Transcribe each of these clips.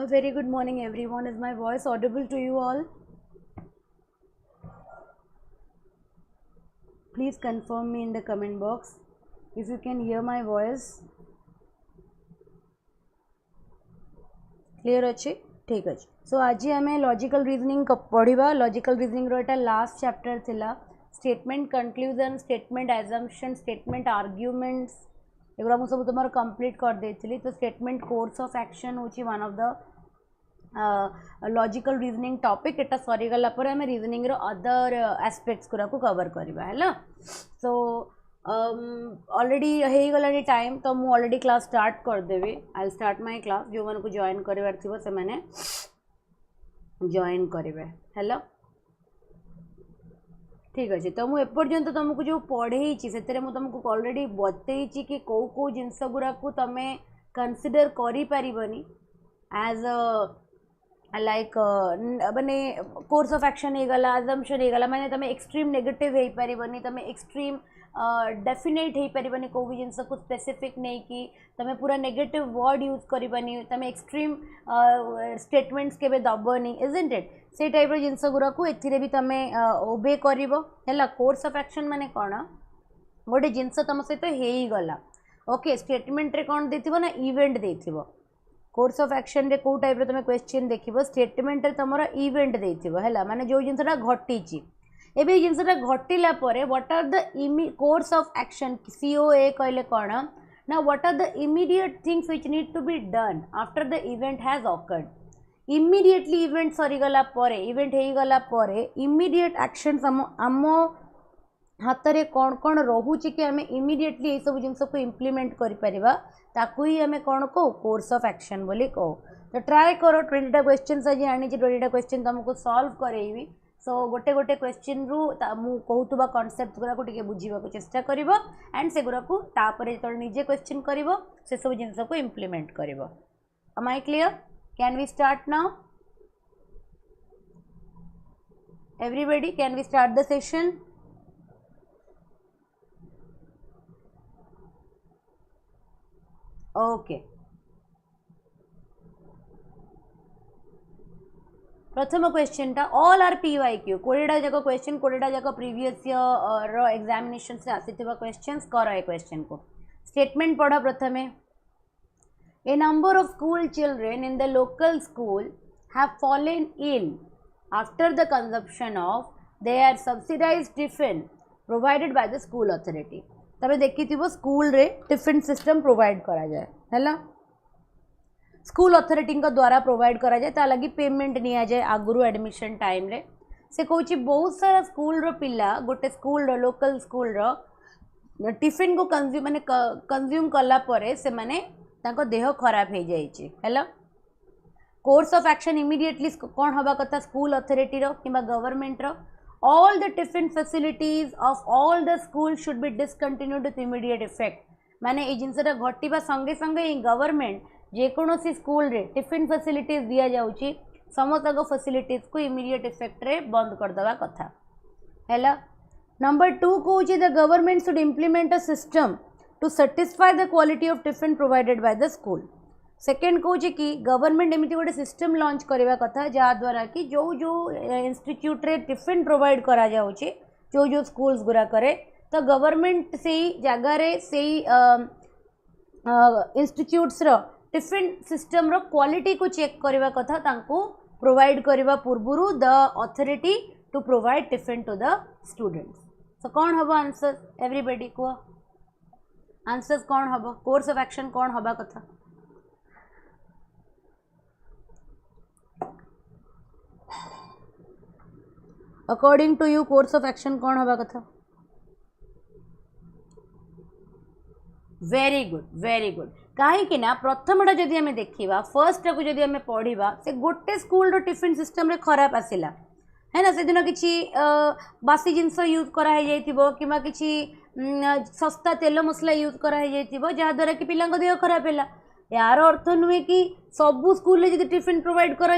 A very good morning, everyone. Is my voice audible to you all? Please confirm me in the comment box if you can hear my voice. Clear अच्छे? ठीक अच्छे. So आज हमें logical reasoning पढ़ा. Logical reasoning रो एटा last chapter थिला. Statement conclusion, statement assumption, statement arguments एगुड़ा मुझे सब तुम कंप्लीट कर देती. तो स्टेटमेंट कोर्स ऑफ एक्शन होची one of the logical reasoning topic. एटा सरी गला पर हमें रीजनिंग रो अदर एस्पेक्ट्स गुरा को कवर करबा हैला. सो ऑलरेडी हो गला टाइम तो मु ऑलरेडी क्लास स्टार्ट कर देबी. I will start my class. जो मन को जॉइन करबार थिबो से माने जॉइन करबे हैला. ठीक अच्छे. तो मुझे एपर्यंत तुमको जो पढ़े से तुमको ऑलरेडी बतई कि कौ कौ जिनस गुरा को तुम कंसीडर करी पारिबनी एज लाइक माने कोर्स ऑफ एक्शन हो गला, अजम्पशन हो गला. माने तुम एक्सट्रीम नेगेटिव हो पारिबनी, तुम एक्सट्रीम डेफिनेट हो पारिबनी. को भी जिनस को स्पेसिफिक नहीं कि तुम पूरा नेगेटिव वर्ड यूज करबनी. तुम एक्सट्रीम स्टेटमेंट्स के दबनी. Isn't it? से टाइप जिनस गुरा को एथिरे भी तुम ओबे करिवो हैला. कोर्स ऑफ एक्शन माने कौन? गोटे जिनस तुम सहित हो गला. ओके. स्टेटमेंट रे कौन देथिबो ना इवेंट देथिबो. कोर्स ऑफ एक्शन रे को टाइप रे तुम क्वेश्चन देखिबो. स्टेटमेंट रे तुमरा इवेंट देथिबो हैला. माने जो जिनसटा घटिची एबे जिनसटा घटिला परे what are the course of action. COA कहले कौन ना what are the immediate things which need to be done after the event has occurred. Immediately event सरीगला परे, इवेंट हो गला परे इमीडिएट एक्शंस आम हाथ में कौन कौन रोचे कि आम इमीडिएटली ये सब जिन को इम्प्लीमेंट करिपरिबा ताकू ही आम कौन कहू कोर्स ऑफ एक्शन बोली कहू. तो ट्राए करो. 20टा क्वेश्चन आज आनी 20टा क्वेश्चन तुमको सॉल्व करेबी. सो गोटे गोटे क्वेश्चन रु मु कहूबा कॉन्सेप्ट गुरा को टिके बुझीबा चेष्टा करिवो एंड से गुरा को तापरे जो निजे क्वेश्चन करिवो से सब जिन को इम्प्लीमेंट करिवो. Am I clear? Can we start now? Everybody, can we start the session? Okay. प्रथम क्वेश्चन टा ऑल आर PYQ. 20टा जाक क्वेश्चन, 20टा जाक प्रीवियस ईयर रो एग्जामिनेशन से आसीथिबा क्वेश्चंस करो. ए क्वेश्चन को स्टेटमेंट पढ़ा. प्रथमे a number of school children in the local school have fallen ill after the consumption of their subsidized tiffin provided by the school authority. तबे देखी थी वो स्कूल रे टिफिन सिस्टम प्रोवाइड करा जाए हैला. स्कूल अथॉरिटी का द्वारा प्रोवाइड करा जाए ता लगी पेमेंट निया जाए आगुरु एडमिशन टाइम रे. से कहूँ बहुत सारा स्कूल रो पिला गोटे स्कूल रो लोकल स्कूल रो टिफिन को कंज्यूम माने कंज्यूम कला परे से माने ताको देह खराब हो जाइए हैला. कोर्स ऑफ एक्शन इमीडिएटली कौन हवा कथा स्कूल अथॉरिटी रो किंबा गवर्नमेंट रो. All the tiffin facilities of all the school should be discontinued with immediate effect. माने ये जिनसटा घटिबा संगे संगे गवर्नमेंट जेकोसी स्कूल रे टिफिन फैसिलिटीज दिया जाउची समस्त फैसिलिटीज को इमीडिएट इफेक्ट रे बंद कर दवा कथा हैला. नंबर 2 को the government should implement a system to satisfy the quality of tiffin provided by the school. Second कौच कि गवर्नमेंट एमती गोटे सिस्टम लॉन्च करवा कथा जहाँद्वारा कि जो जो इंस्टीट्यूट रे टिफिन प्रोवाइड करा जाउची जो जो स्कूल्स गुरा करे तो गवर्नमेंट से जगार से इंस्टीट्यूट्स रो टिफिन सिस्टम रो क्वालिटी को चेक करवा कथा तांको प्रोवाइड करवा पूर्वरु the authority to provide tiffin to the students. So कौन हबो आंसर? एवरीबॉडी को आंसर्स कौन हबो? कोर्स ऑफ एक्शन कौन हबा कथा? According to you course of action कौन हबा कथा? Very good, very good. कहीं ना प्रथमटा जदि आम देखा फर्स्ट को जदि आम पढ़ा से गोटे स्कूल रो टिफिन सिस्टम रे खराब आसिला है ना. से दिन किसी बासी जिनस यूज कराई कि सस्ता तेल मसला यूज कराई जहाँद्वारा कि पिला देह खराब है. यार अर्थ नुहे कि सबू स्कूल जब टिफिन प्रोवाइड करा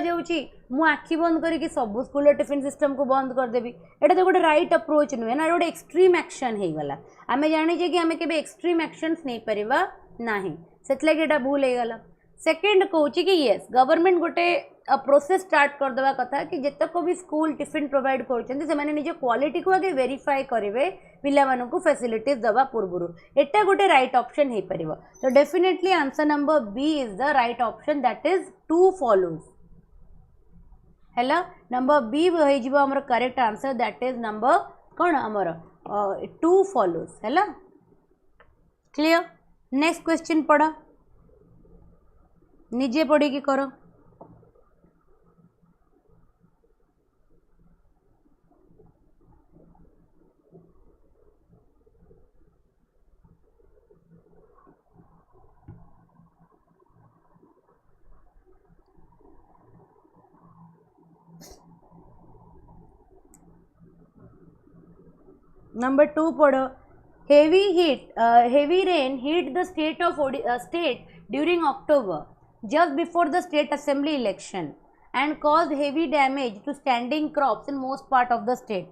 मु आखि बंद करके सबू स्कूल टिफिन सिस्टम को बंद करदेवी. एटा तो गोटे राइट अप्रोच नुहे ना, गोटे एक्सट्रीम एक्शन हो गला. आम जाने कि आम के एक्सट्रीम एक्शंस नहीं पारिबा नाही, से भूल हो गला. सेकेंड कहूँ कि येस गवर्नमेंट गोटे प्रोसेस स्टार्ट करदेवा कथा कि जितक भी स्कूल टिफिन प्रोवाइड कर निज क्वालिटी को आगे वेरीफाई करेंगे पिला फैसिलिटीज दवा पूर्व एटा गोटे राइट ऑप्शन हो पार तो definitely answer number B is the right option that is two follows है नंबर बी हो correct answer that is number कौन आमर टू फॉलोज है क्लियर नेक्स्ट क्वेश्चन पढ़ निजे पढ़ी की करो नंबर टू पढ़ो heavy rain hit the state during October just before the state assembly election and caused heavy damage to standing crops in most part of the state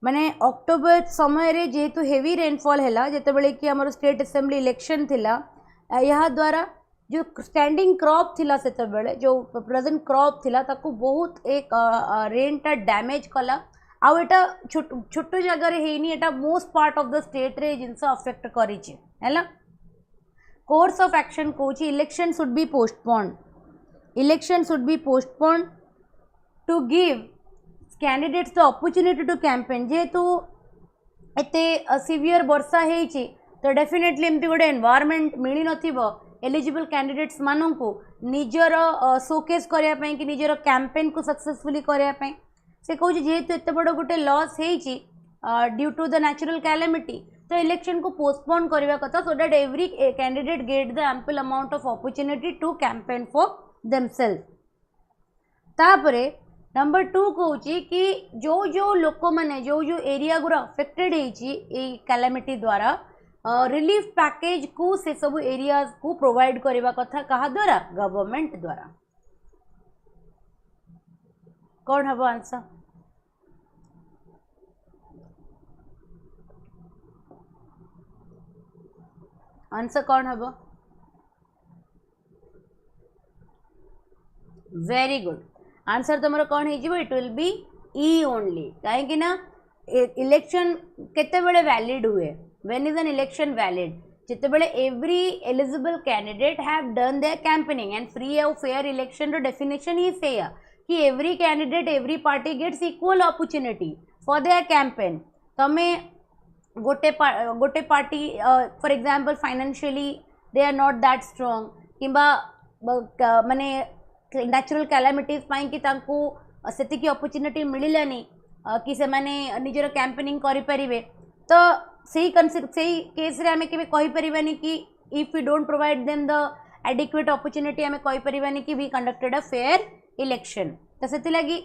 माने October समय रे जेहेतु हेवी रेनफॉल है जिते कि आम state assembly election थिला या द्वारा जो स्टैंडिंग क्रॉप थिला सेते जो प्रेजेंट क्रॉप थिला ताकू बहुत एक रेन टा डैमेज कला आउ एटा छोट जगह हेनी एटा most part of the state रे जिनस अफेक्ट करिछि हैला कोर्स ऑफ एक्शन कोची election should be postponed to give candidates the opportunity to campaign जेहेतु एते सिवियर वर्षा हेछि तो डेफिनेटली एमती गोटे एनवायरनमेंट मिली नथिबो एलिजिबल कैंडिडेट्स माननकु निजर शोकेस करिया पई कि निजर कैंपेन को सक्सेसफुली करिया पई से कहूँ जेहेतु एत बड़ गोटे loss due to the natural calamity तो इलेक्शन को पोस्टपोन करने कथा so that every candidate get the ample amount of opportunity to campaign for themselves तापरे नंबर टू कहूँ कि जो जो लोक मैंने जो जो एरिया गुरा अफेक्टेड होती कैलेमिटी द्वारा रिलीफ पैकेज को से सब एरिया को प्रोवाइड करने कथा कहा द्वारा गवर्नमेंट द्वारा कौन हम आंसर आंसर कौन हम वेरी गुड आंसर तुम कौन हो it will be E only कहीं ना इलेक्शन केते बड़े वैलिड हुए when is an election valid जिते बड़े every eligible candidate have done their campaigning and free and fair election रो डेफिनेशन ही से कि every candidate every party gets equal opportunity for their campaign तमें गोटे party for example financially they are not that strong किंबा माने natural calamities पाई कि तांको सेतिकी अपॉर्चुनिटी मिलिलानी कि से माने निजर कैंपेनिंग करि परिबे तो सही केस रे हमें केबे कहि परिबानी कि if we don't provide them the adequate opportunity हमें कहि परिबानी कि we conducted a fair election तो से लगी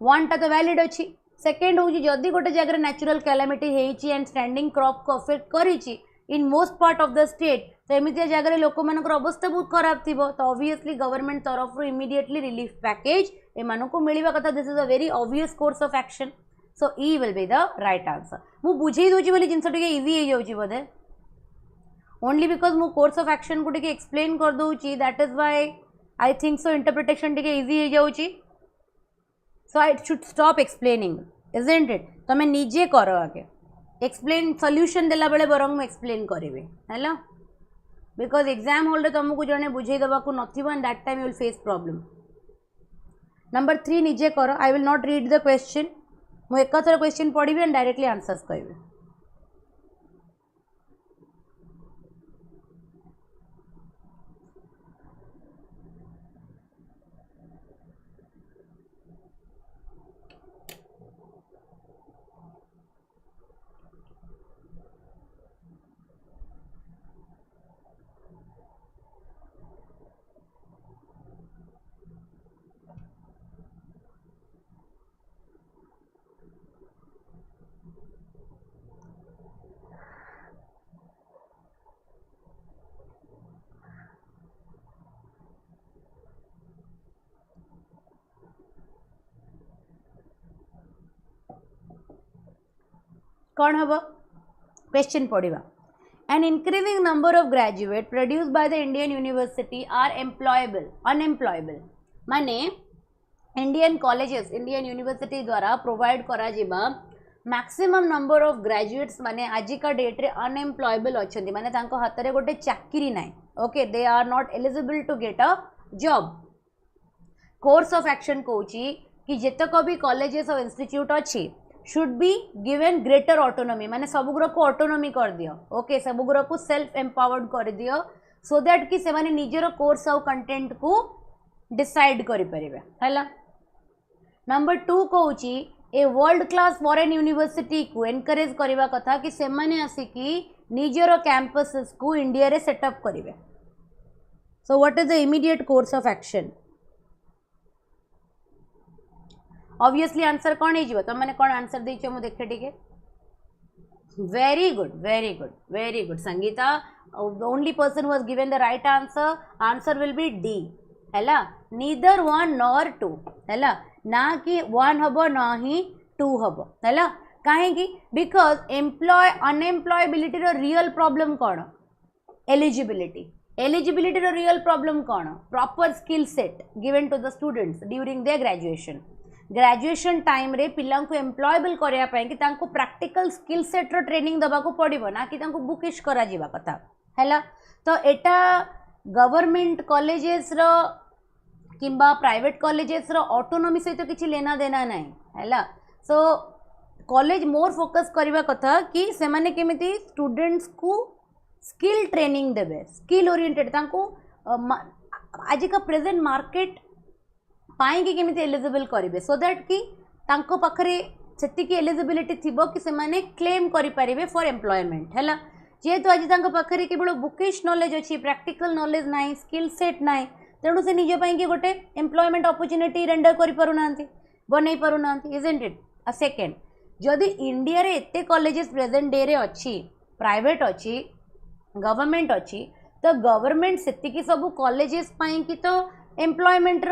वन टा तो वैलिड अच्छी सेकेंड हूँ जदि गोटे जगह नेचुरल कैलामिटी होती एंड स्टैंडिंग क्रॉप को अफेक्ट करी in most part of the state तो एमती जगह लोक मान अवस्था बहुत खराब थी तो ऑब्वियसली गवर्नमेंट तरफ इमीडिएटली रिलीफ पैकेज एम को मिलवा कथा this is a very obvious course of action so E will be the right answer मु बुझे दूसरी बोली जिन इजी हो जाए बोधे ओनली बिकज मु कोर्स ऑफ एक्शन को टे एक्सप्लेन कर दूसरी that is why I think so interpretation टे इजी हो जाऊँगी so I should stop explaining isn't it तुम निजे कर आगे एक्सप्लेन सॉल्यूशन देला बेले बरंग एक्सप्लेन करी है बिकज एग्जाम हॉल तुमको जड़े बुझे देवा नथिबो and that time you will face problem number 3 निजे कर I will not read the question मु एक थर क्वेश्चन पढ़ी एंड डायरेक्टली आंसर्स कहबी कौन हम क्वेश्चन पढ़ा an increasing number of graduates produced by the Indian university are unemployable माने इंडियन कॉलेजेस इंडियन यूनिवर्सिटी द्वारा प्रोवाइड करा जिबा मैक्सिमम नंबर ऑफ ग्रेजुएट्स माने आजिका डेट रे अनएम्प्लॉयबल अच्छे माने तांको हाथ रे गोटे चाकरी नाई okay they are not eligible to get a job course of action कहूची कि जेतक भी कॉलेजेस और इंस्टीट्यूट अच्छी should be given greater autonomy माने सबुग्र को ऑटोनॉमी कर दियो ओके सबुग्र को सेल्फ एम्पावर्ड कर दियो सो दैट कि से माने निजर कोर्स और कंटेंट को डिसाइड करि परिबे हैला number 2 कहूची a world class foreign university को एनकरेज करबा कथा कि से माने आसिकी निजर कैंपसेस को इंडिया रे सेटअप करिवे so what is the immediate course of action obviously answer कौन हो तुम मैंने कौन आंसर देछ मु देखे टिके very good very good very good Sangeeta the only person who has given the right answer will be D हैला नीदर 1 नॉर 2 हैला ना कि 1 हबो ना ही 2 हबो हैला काहे कि बिकॉज अनएम्प्लॉयबिलिटी रो रियल प्रॉब्लम कौन एलिजिबिलिटी रो रियल प्रॉब्लम कौन proper skill set given to the students during their graduation time रे पिला को एम्प्लॉयबल करया कि तांको प्रैक्टिकल स्किल सेट रो ट्रेनिंग दबा को पड़िबो ना कि तांको बुकिश करा जिबा कथा हैला तो एटा गवर्नमेंट कॉलेजेस रो किंबा प्राइवेट कॉलेजेस रो ऑटोनॉमी सहित किछि लेना देना नहीं हैला सो कॉलेज मोर फोकस करबा कथा कि से माने केमिति स्टूडेंट्स को स्किल ट्रेनिंग देबे स्किल ओरिएंटेड तांको आज का प्रेजेंट मार्केट पाई कि केमिति एलिजिबल करिवे सो दैट कि तांको पाखरे सेतिकी एलिजिबिलिटी थिबो कि से माने क्लेम करि परिबे फॉर एम्प्लॉयमेंट हैला जेहेतु आज तांको पाखरे केवल बुकिश नॉलेज अछि प्रैक्टिकल नॉलेज नाही स्किल सेट नाही तेणु से निज पाई कि गोटे एम्प्लॉयमेंट अपॉर्चुनिटी रेंडर करि पारु नांती बनै पारु नांती इजंट इट अ सेकंड जदि इंडिया रे एते कॉलेजेस प्रेजेंट डे रे अछि प्राइवेट अछि गवर्नमेंट अछि तो गवर्नमेंट सेतिकी सब कॉलेजेस पाई कि तो एम्प्लॉयमेंट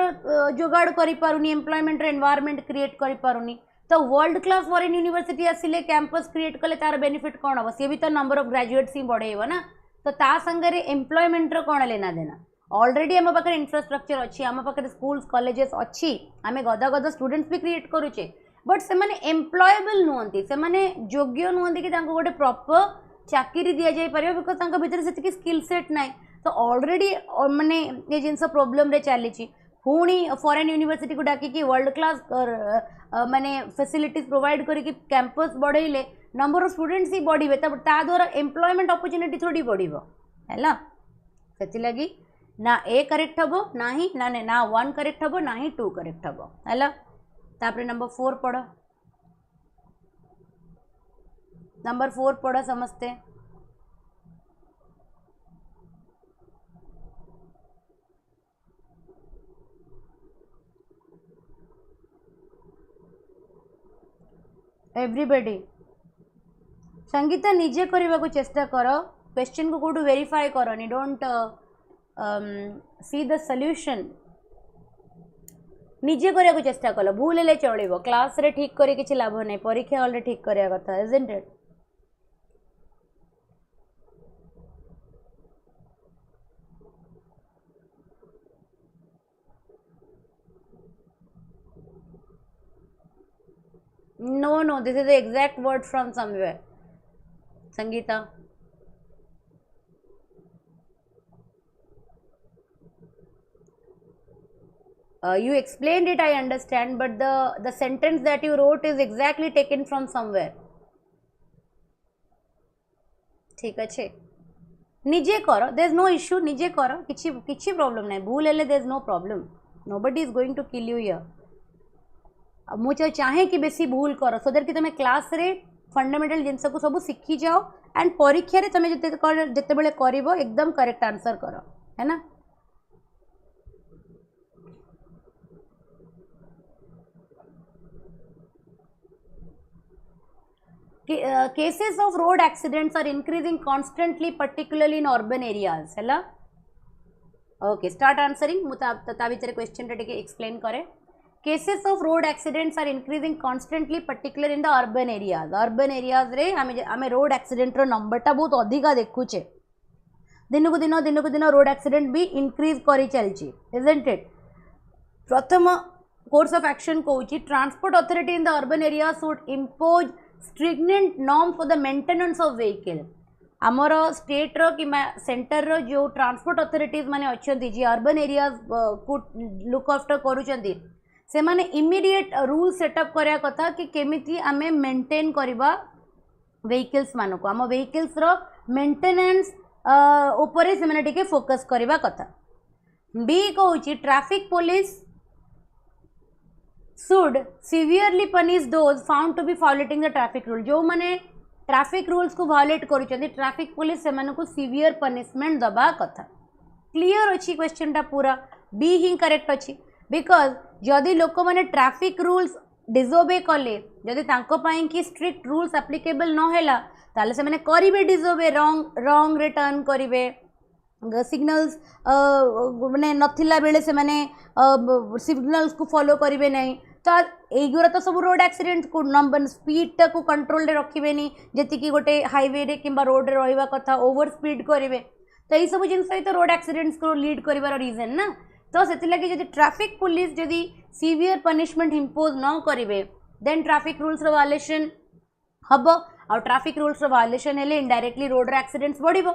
जोगाड़ करि पारुनी एम्प्लॉयमेंट एनवायरनमेंट क्रिएट करि पारुनी तो वर्ल्ड क्लास फॉरेन यूनिवर्सिटी आसिले कैंपस क्रिएट कले तार बेनिफिट कौन हम सी भी तो नंबर ऑफ ग्रेजुएट्स ही बढ़ेब ना तो ता संगे एम्प्लॉयमेंट कौन लेना देना ऑलरेडी आम पाखे इंफ्रास्ट्रक्चर अच्छी आम पाखे स्कूल्स कॉलेजेस अच्छी आम गदा गदा स्टूडेंट्स भी क्रिएट करुचे बट से माने एम्प्लॉयबल नुहंती से माने योग्य नुहंती कि तांको गोटे प्रॉपर चाकरी दिया जाय परिबो बिकॉज तांको भीतर सेतिकी स्किल सेट नाही तो ऑलरेडी माने ये जिनस प्रॉब्लम रे चली पुणी फॉरेन यूनिवर्सिटी को डाकी कि वर्ल्ड क्लास माने फैसिलिटीज प्रोवाइड करके कैंपस बढ़ेले नंबर ऑफ स्टूडेंट्स ही बढ़े तब ता द्वारा एम्प्लॉयमेंट अपॉर्चुनिटी थोड़ी बढ़िबो हैला सेति लगी ना ए करेक्ट हबो ना ही ना 1 करेक्ट हबो ना ही 2 करेक्ट हबो हैला तापरे नंबर 4 पढ़ो नंबर 4 पढ़ो समझते एवरीबडी संगीता निजे करने को चेष्टा कर क्वेश्चन को कौटू वेरीफाई करनी डोंट सी द सॉल्यूशन निजे करने को चेष्टा कल भूल हेले चलो क्लास रे ठीक करे किसी लाभ नहीं परीक्षा हॉल रे ठीक करया कथा isn't it No, this is the exact word from somewhere. Sangeeta. You explained it, I understand, but the sentence that you wrote is exactly taken from somewhere. ठीक अच्छे निजे करो there is no issue निजे करो किछि problem नहीं भूल हेले there is no problem nobody is going to kill you here मुझे चाहे कि बेसी भूल कर सो दैट कि तुम क्लास रे फंडामेंटल जिनस को सब शिखी जाओ एंड परीक्षा रे तुम जिते बेले करिवो एकदम करेक्ट आंसर करो है ना cases of road accidents are increasing constantly particularly in urban areas है ओके स्टार्ट आंसरिंग मुझे ता भीतर क्वेश्चन टे एक्सप्लेन करे cases of road accidents are increasing constantly particular in the urban areas रे आमे रोड एक्सीडेंट रो नंबरटा बहुत अधिका देखुचे दिन को दिन रोड एक्सीडेंट भी इंक्रीज करी चलची इजंट इट प्रथम कोर्स ऑफ एक्शन कहूँ transport authority in the urban area should impose stringent norms for the maintenance of vehicle आमर स्टेट रो कि सेंटर रो जो ट्रांसपोर्ट अथॉरिटीज माने अच्छी जी अर्बन एरियाज को लुक आफ्टर करूचंती से माने इमीडिएट रूल सेटअप करिया कथा कि केमिति आमे मेंटेन करबा व्हीकल्स मानको आम व्हीकल्स रो मेंटेनेंस ऊपर से माने टिके फोकस करबा कथा बी कहूची traffic police should severely punish those found to be violating the traffic rule जो माने ट्रैफिक रूल्स को वायोलेट करूचंती ट्रैफिक पुलिस से मानको सीवियर पनिशमेंट दबा कथा क्लियर अछि क्वेश्चन टा पूरा बी ही करेक्ट अछि बिकॉज जदि लोक मैंने ट्रैफिक रूल्स डिजोबे कले जदि तांको पाई कि स्ट्रिक्ट रूल्स एप्लिकेबल न हैला ताले से मैंने करिवे डिजोबे रॉन्ग रिटर्न करिवे सिग्नल्स माने नथिला बेले से मैंने सिग्नल्स को फॉलो करिवे नहीं तो एगुरा तो सब रोड एक्सीडेंट को नंबर स्पीड को कंट्रोल रे रखिबे नहीं जति कि गोटे हाईवे रे किंबा रोड रे रहिबा कथा ओवर स्पीड करिवे तो यही सब जिनस तो रोड एक्सीडेंट्स को लीड करिवार रीजन ना तो से लगे जब ट्रैफिक पुलिस जदि सीवियर पनिशमेंट इम्पोज न करेंगे देन ट्रैफिक रूल्स वायलेशन हम और ट्रैफिक रूल्स वायलेशन हेले इनडायरेक्टली रोड एक्सीडेंट्स बढ़िबो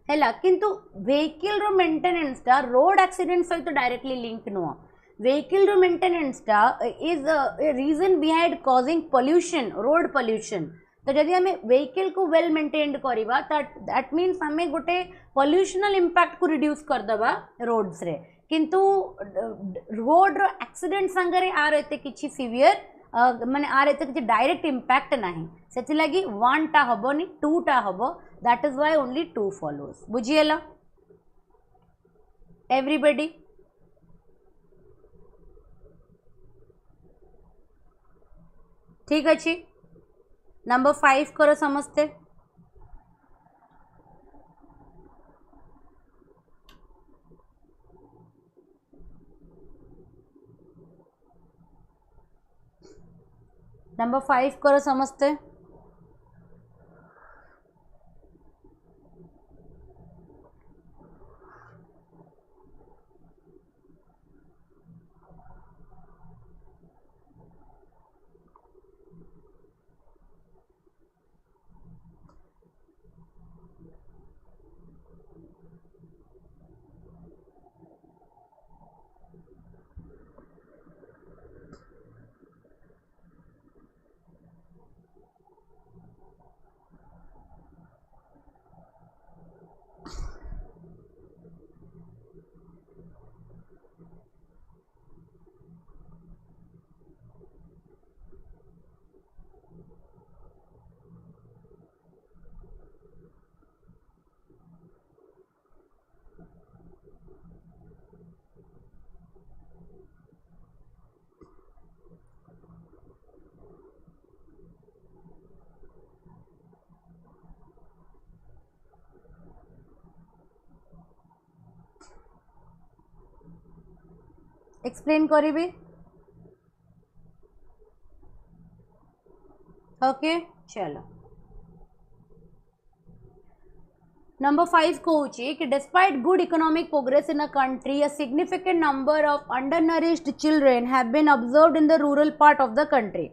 हैला किंतु व्हीकल रो मेंटेनेंस टा रोड एक्सीडेंट सहित डायरेक्टली लिंक नुह व्हीकल रो मेंटेनेंस टा is a reason behind causing pollution road pollution तो जदि आम व्हीकल को वेल मेंटेन्ड करवा दैट मीन्स आम गोटे पोल्यूशनल इंपैक्ट को रिड्यूस करदबा रोड्स रे किंतु रोड रो एक्सीडेंट संगे आर एते किछि सीवियर माने आर एते किछि डायरेक्ट इंपैक्ट नाही सेति लागि 1 टा हबोनी 2 टा हबो that is why only 2 follows बुझिएला एवरीबॉडी ठीक अछि नंबर 5 करो समझते नंबर 5 करो समझते एक्सप्लेन करी ओके चलो नंबर 5 कहूँ कि despite good economic progress in a country a significant number of undernourished children have been observed in the rural part of the country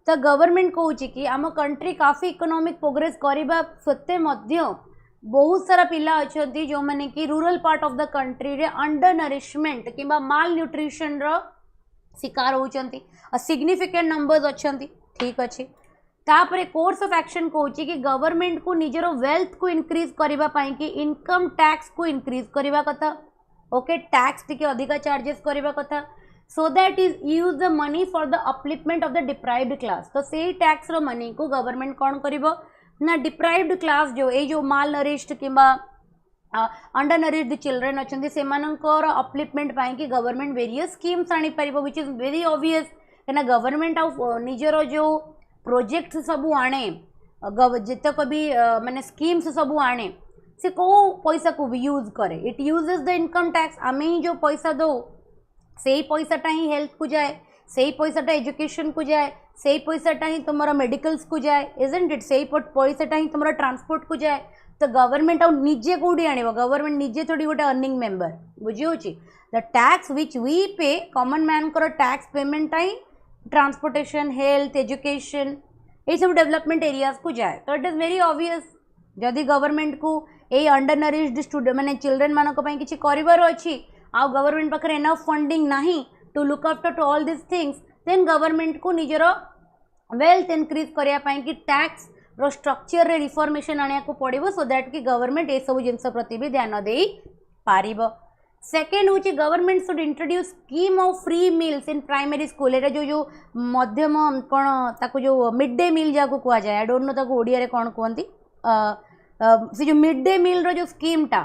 तो गवर्नमेंट कहूँ कि आम कंट्री काफी इकोनॉमिक प्रोग्रेस करने सत्ते बहुत सारा पिला अच्छा जो मैंने कि rural part of the country रे अंडर नरिशमेंट कि माल न्यूट्रिशन रो शिकार होती सिग्निफिकेंट नंबर्स अच्छा ठीक अच्छे तापरे कोर्स ऑफ एक्शन कहूँ कि गवर्नमेंट को निजर वेल्थ को इनक्रीज करने कि इनकम टैक्स को इनक्रीज करने कथा ओके टैक्स टी अधिका चार्जेस करने कथा so that is use the money for the upliftment of the deprived class तो से टैक्स रो मनी को गवर्नमेंट कौन करिवो ना डिप्राइव्ड क्लास जो माल नरिश्ड कि अंडर नरिश्ड चिल्ड्रेन अच्छा से अपलिफ्टमेंट कि गवर्नमेंट वेरियस स्कीम्स आनी पार विच इज वेरी ऑब्वियस कहीं गवर्नमेंट ऑफ निजर जो प्रोजेक्ट सबू आने जितक भी माने स्कीम्स सबू आने से को पैसा को भी यूज करे it uses the income tax आम ही जो पैसा दो से ही पैसाटा ही हेल्थ को जाए से पैसाटा एजुकेशन को जाए, से पैसाटा ही तुम मेडिकल्स को जाए, इजंट इट? से पैसाटा ही तुम ट्रांसपोर्ट को जाए। तो गवर्नमेंट निजे कौटी आने, गवर्नमेंट निजे थोड़ी गोटे अर्निंग मेंबर, बुझी the tax which we pay common man को टैक्स पेमेंट ही ट्रांसपोर्टेशन, हेल्थ, एजुकेशन ये सब डेवलपमेंट एरियाज को जाए। तो इट इज वेरी ऑब्वियस जदि गवर्नमेंट को ये अंडर नरिश्ड स्टूडेंट माने चिल्ड्रेन मानक पई किछि करिवार अछि आ गवर्नमेंट पाखरे एनफ फंडिंग नाही to look after to all this things, then government को निजर वेल्थ इनक्रीज करिया पई कि टैक्स रो स्ट्रक्चर रे रिफॉर्मेशन आनिया को पड़िबो, सो दैट कि गवर्नमेंट ए सब जिंस प्रति भी ध्यान देई पारिबो। सेकेंड हूँ government should introduce scheme of free meals in primary school. ये जो मध्यम कौन ताको जो मिड डे मील जाको कह जाए, आई डोंट नो ताको ओडिया रे कौन कहती, से जो मिड डे मील रो जो स्कीम टा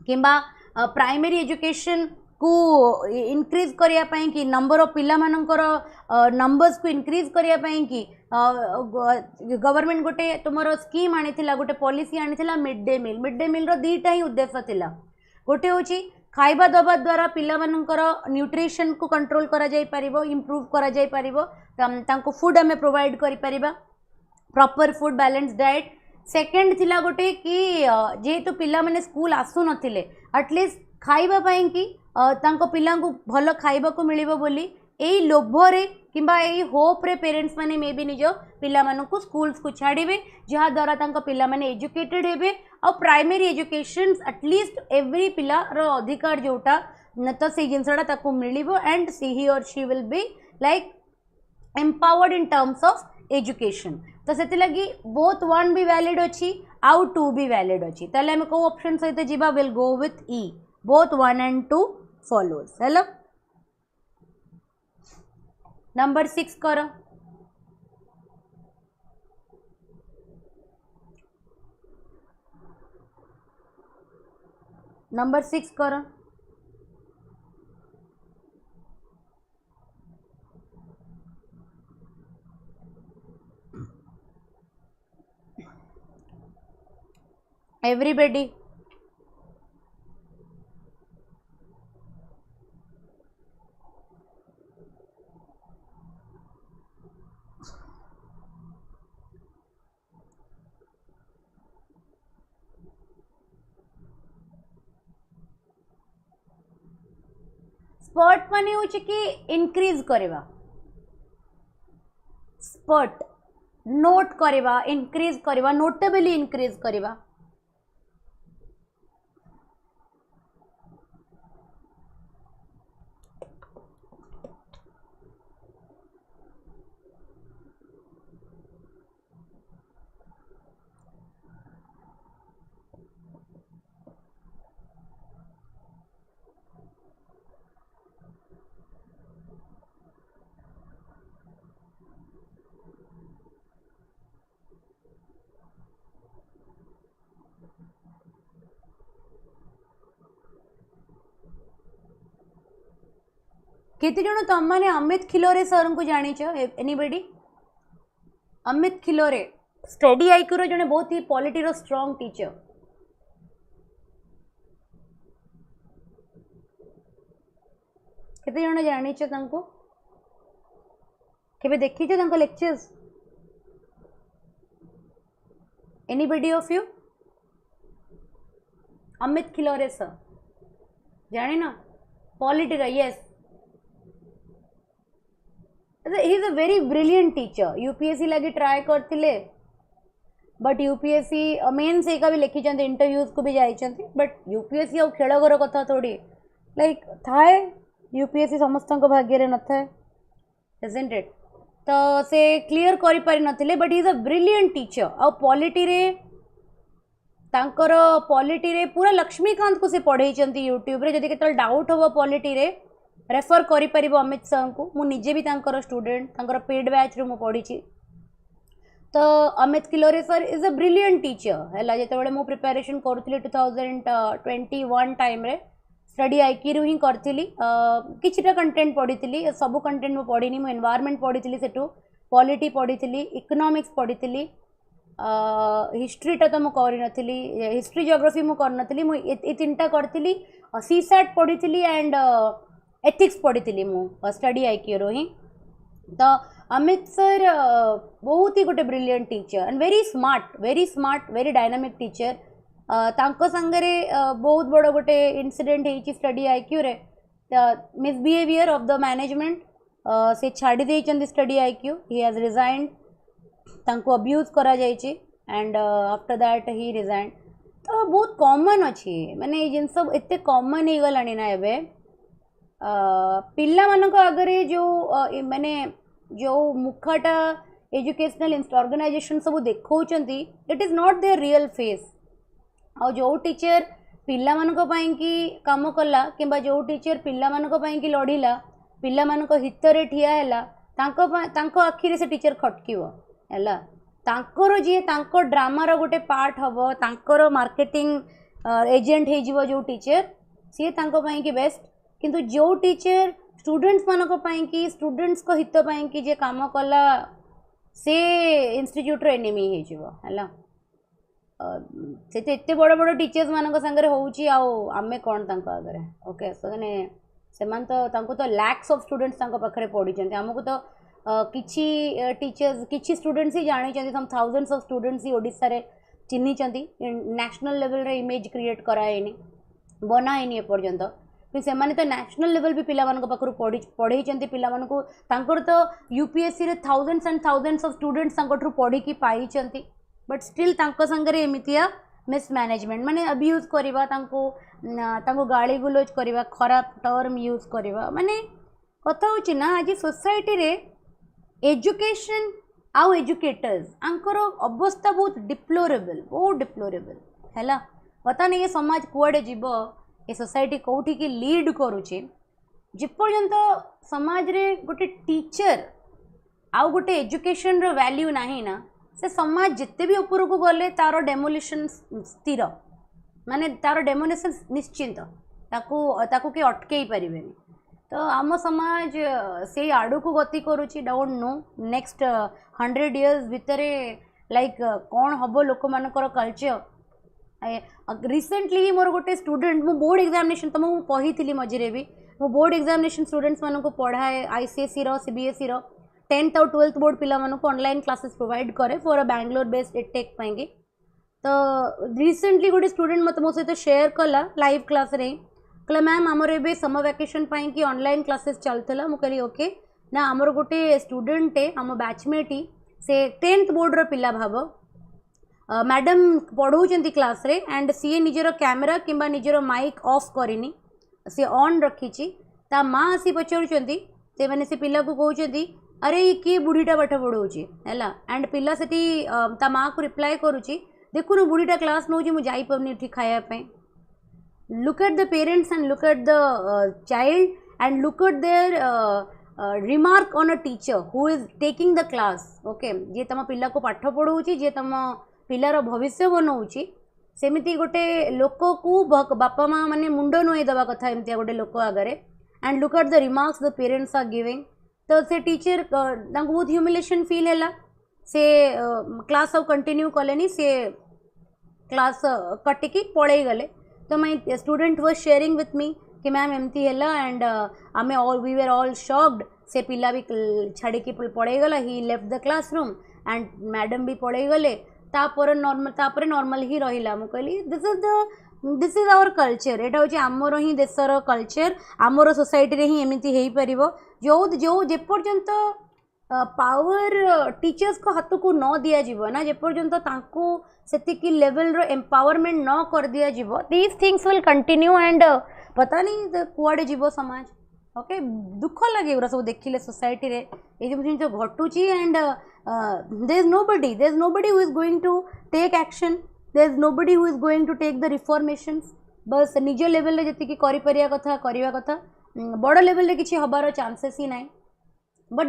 किंबा प्राइमरी एजुकेशन को इनक्रीज करिया पई कि नंबर ऑफ पिला मानकर नंबर्स को इनक्रीज करिया पई कि गवर्नमेंट गोटे तुमरो स्कीम आनिथिला, गोटे पॉलिसी आनिथिला मिड डे मील रो दीटा ही उद्देश्य थिला। गोटे होची खाइबा दबा द्वारा पिला मानकर न्यूट्रिशन को कंट्रोल करा जाई परिबो, इंप्रूव करा जाई परिबो, तांको फूड हमें प्रोवाइड करि परिबा, proper food, balance diet. Second थिला गोटे कि जेहेतु पिला माने स्कूल आसु नथिले एटलिस्ट खाइबा पई कि तांको पिला को भल खाइबा को मिलिबो बोली एई लोभरे किंबा एई होप रे पेरेंट्स माने मे बी निजो पिला मानन को स्कूल्स को छाड़िबे, जहा द्वारा तांको पिला माने एजुकेटेड हेबे और प्राइमरी एजुकेशन एटलिस्ट एवरी पिला रो अधिकार जोटा न तो से जिनसडा ताको मिलिबो एंड ही और she will be like empowered in terms of education. तो से लगी बोथ वन भी वैलिड अच्छी आउ टू भी वैलिड अच्छी, ताले हमें को ऑप्शन सहित जीवा will go with E, both 1 and 2 follows। Hello number 6 करो। नंबर 6 करो। एवरीबडी स्पॉट माने होची कि इंक्रीज करवा, स्पॉट नोट करवा, इंक्रीज करवा, नोटेबली इंक्रीज करवा। केते जण तुम माने अमित खिलोरे सर को जानी छ? Anybody? Amit Khilore study IQ रो जने बहुत ही पॉलिटी रो स्ट्रांग टीचर। केते जण जानी छ तांको? केबे देखि छ तांको lectures? Anybody of you? Amit Khilore sir जाने ना पॉलिटी रो? Yes, he is a very brilliant teacher। UPSC लगी ट्राई करथिले बट यूपीएससी मेन से का भी लिखी चंदे, इंटरव्यूज को भी जाई चंदे, बट यूपीएससी और खेल घर कथा थोड़ी लाइक थाए, यूपीएससी समस्त को भाग्य रे न थाए, isn't it? तो से क्लियर करि पारि नथिले, but he is a brilliant teacher. और पॉलिटी रे तांकर पॉलिटी रे पूरा लक्ष्मीकांत को से पढ़ाई चंती यूट्यूब रे, जदि केतल डाउट होबो पॉलिटी रे रेफर करि परिबो अमित सर को। मु निजे भी तांकर स्टूडेंट, तांकर पेड बैच रे मु पढ़ी छी। तो Amit Khilore sir is a brilliant teacher हैला। जेते बेले मु प्रिपरेशन करथिली 2021 टाइम रे स्टडी आईक्यू रु ही करथिली, किछिटा कंटेंट पढ़ीथिली, सब कंटेंट मु पढ़ीनी। मु एनवायरनमेंट पढ़ीथिली, सेटू पॉलिटी पढ़ीथिली, इकोनॉमिक्स पढ़ीथिली, हिस्ट्रीटा तो मु करि नथिली, हिस्ट्री जियोग्राफी मु कर नथिली, मु ए तीनटा करथिली। सीसैट पढ़ीथिली एंड एथिक्स पढ़ी मु स्टडी आईक्यू रो ही। तो अमित सर बहुत ही गोटे brilliant teacher and very smart very dynamic teacher तांको संगरे बहुत बड़ गोटे इनसीडेंट होती स्टडी आईक्यू रे मिसबिहेवियर ऑफ द मैनेजमेंट से छाड़ी देइचंदी study IQ he has resigned तांको अब्यूज करा जाइए and after that he resigned तो बहुत कॉमन अच्छी माने ये जिन सब एते कॉमन हो गलानी ना एबे पिला मानक आगरे जो माने जो मुखाटा एजुकेशनल ऑर्गेनाइजेशन सब देखौचंती it is not their real face आ जो टीचर पिला मानक पई की काम कला किंबा जो टीचर पिला मानक पई की लड़ीला पिला मानक हित रे ठिया हैला तांको आखिरे से टीचर खटकिवो हैला तांकर जी तांको ड्रामार गोटे पार्ट हम तांकर मार्केटिंग एजेंट हो जो टीचर सी तांको पई की बेस्ट किंतु जो टीचर स्टूडेंट्स मानक पई की स्टूडेंट्स को हित पई की जे काम कला से इंस्टीट्यूट रो एनिमी हे जीवो हैला से एते बड़ बड़ टीचर्स मानक संगे होउची आमे कौन तांको आगरे ओके सो ने सेमान तो लैक्स ऑफ स्टूडेंट्स तांको पाखरे पढ़ी चंती हमको तो किछि टीचर्स किछि स्टूडेंट्स ही जानी चंती सम थाउजेंड्स ऑफ स्टूडेंट्स ही ओडिसा रे चिन्नी चंती नेशनल लेवल रे इमेज क्रिएट कराएनी बनाएनी ए पर्यंत फिर से माने तो नेशनल लेवल भी पिला मानक पाखरु पढ़ी चंती पिला मानक तांकर तो यूपीएससी रे thousands and thousands of students तांकठु पढ़ी की पाई चंती बट स्टिल तांको संगरे एमितिया मिसमैनेजमेंट माने अब्यूज करवा तांको गाली गुलोज करवा खराब टर्म यूज करवा माने कथा होची ना आज सोसाइटी रे एजुकेशन आउ एजुकेटर्स आंकर अवस्था बहुत डिप्लोरेबल हैला पता नहीं ये समाज कुआडे जीव ये सोसाइटी कोठी की लीड करूचे जेपर्यंत समाज रे गोटे टीचर आउ गोटे एजुकेशन रो वैल्यू नाही ना से समाज जिते भी ऊपर को गले तार डेमोलिशन स्थिर माने तार डेमोलिशन निश्चिंत ताकू के अटकई पारिबेनी तो आम समाज से आड़ू को गति करुच्ची डोंट नो नेक्स्ट 100 years भितरे लाइक कौन हम लोक मानकर कल्चर रिसेंटली ही मोर गोटे स्टूडेंट मो बोर्ड एग्जामिनेशन तो मुझे कही मझे भी मो बोर्ड एग्जामिनेशन स्टूडेंट्स मान को पढ़ाए आईसीएसई रो सीबीएसई रो 10th और 12th बोर्ड पिला मानक ऑनलाइन क्लासेस प्रोवाइड करे for a Bangalore based take पाएंगे तो रिसेंटली गोटे स्टूडेंट मत मो सहित शेयर कला लाइव क्लास रे कहला मैम आमर ए समर वैकेशन पाई कि ऑनलाइन क्लासेस चलता मुझे कहली ओके ना आमर गोटे स्टूडेंट आम बैचमेट ही से 10th बोर्ड रो पिला भाव मैडम पढ़ाऊँ क्लास रे एंड सी निजर कैमेरा किंबा निजर माइक ऑफ करनी सी ऑन रखी ता माँ आसी पचारुंट से मैंने से पिला को कहते अरे ये किए बुढ़ीटा पाठ पढ़ाऊँगी है एंड पिला से ता माँ को रिप्लाई करुच्ची देखुन बुढ़ीटा क्लास नौ मुझे जापरनी ये खायापी look at the parents and look at the child and look at their remark on a teacher who is taking the class okay जी तुम पिला को पाठ पढ़ाऊँगी जी तुम पिलार भविष्य बनाऊँगी सेमती गोटे लोक को बापा माँ मैंने मुंड नुई दवा कथा एमती गोटे लोक आगे and look at the remarks the parents are giving तो से टीचर बहुत ह्यूमिलेशन फील है से क्लास अब कंटिन्यू कले से क्लास कटिकी पड़े गले तो my student was sharing with me कि मैम एमती है एंड आमे all we were all shocked से पिला भी छाड़ी पड़े गला he left the classroom and madam भी पड़े गले तापर नॉर्मल ही रहिला मु कहली दिस इज आवर कल्चर एटा होची आमर ही देशर कल्चर आमर सोसाइटी रे ही एमिति हेई परिबो जो जेपर्यंत पावर टीचर्स को हाथ को न दिया जीवो ना जेपर्यंत तांको सेतिकी लेवल रो एम्पावरमेंट न कर दिया जीवो these things will continue and पता नहीं कुआडे जीवो समाज ओके दुख लगे एरा सब देखिले सोसाइटी रे ए जो जिन घटुची and there is nobody who is going to take action there is nobody who is going to take the reformations बस निज लेवल रे जति करि परिया कथा बड़ लेवल रे किछि हबार चांसेस ही नाही but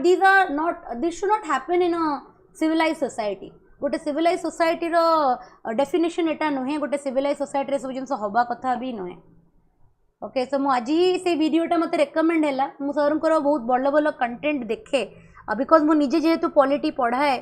this should not happen in a civilize society गोटे सिविलाइज सोसाइटी रो डेफिनेशन एटा नुहे गोटे सिविलाइज सोसाइटी रे सब जिनस हबा कथा भी नुहे ओके सो मु आज से वीडियोटा मत रेकमेंड है मु सरंकर बहुत भल भल कंटेंट देखे बिकज मु निजे जेहेतु पॉलिटी पढ़ाए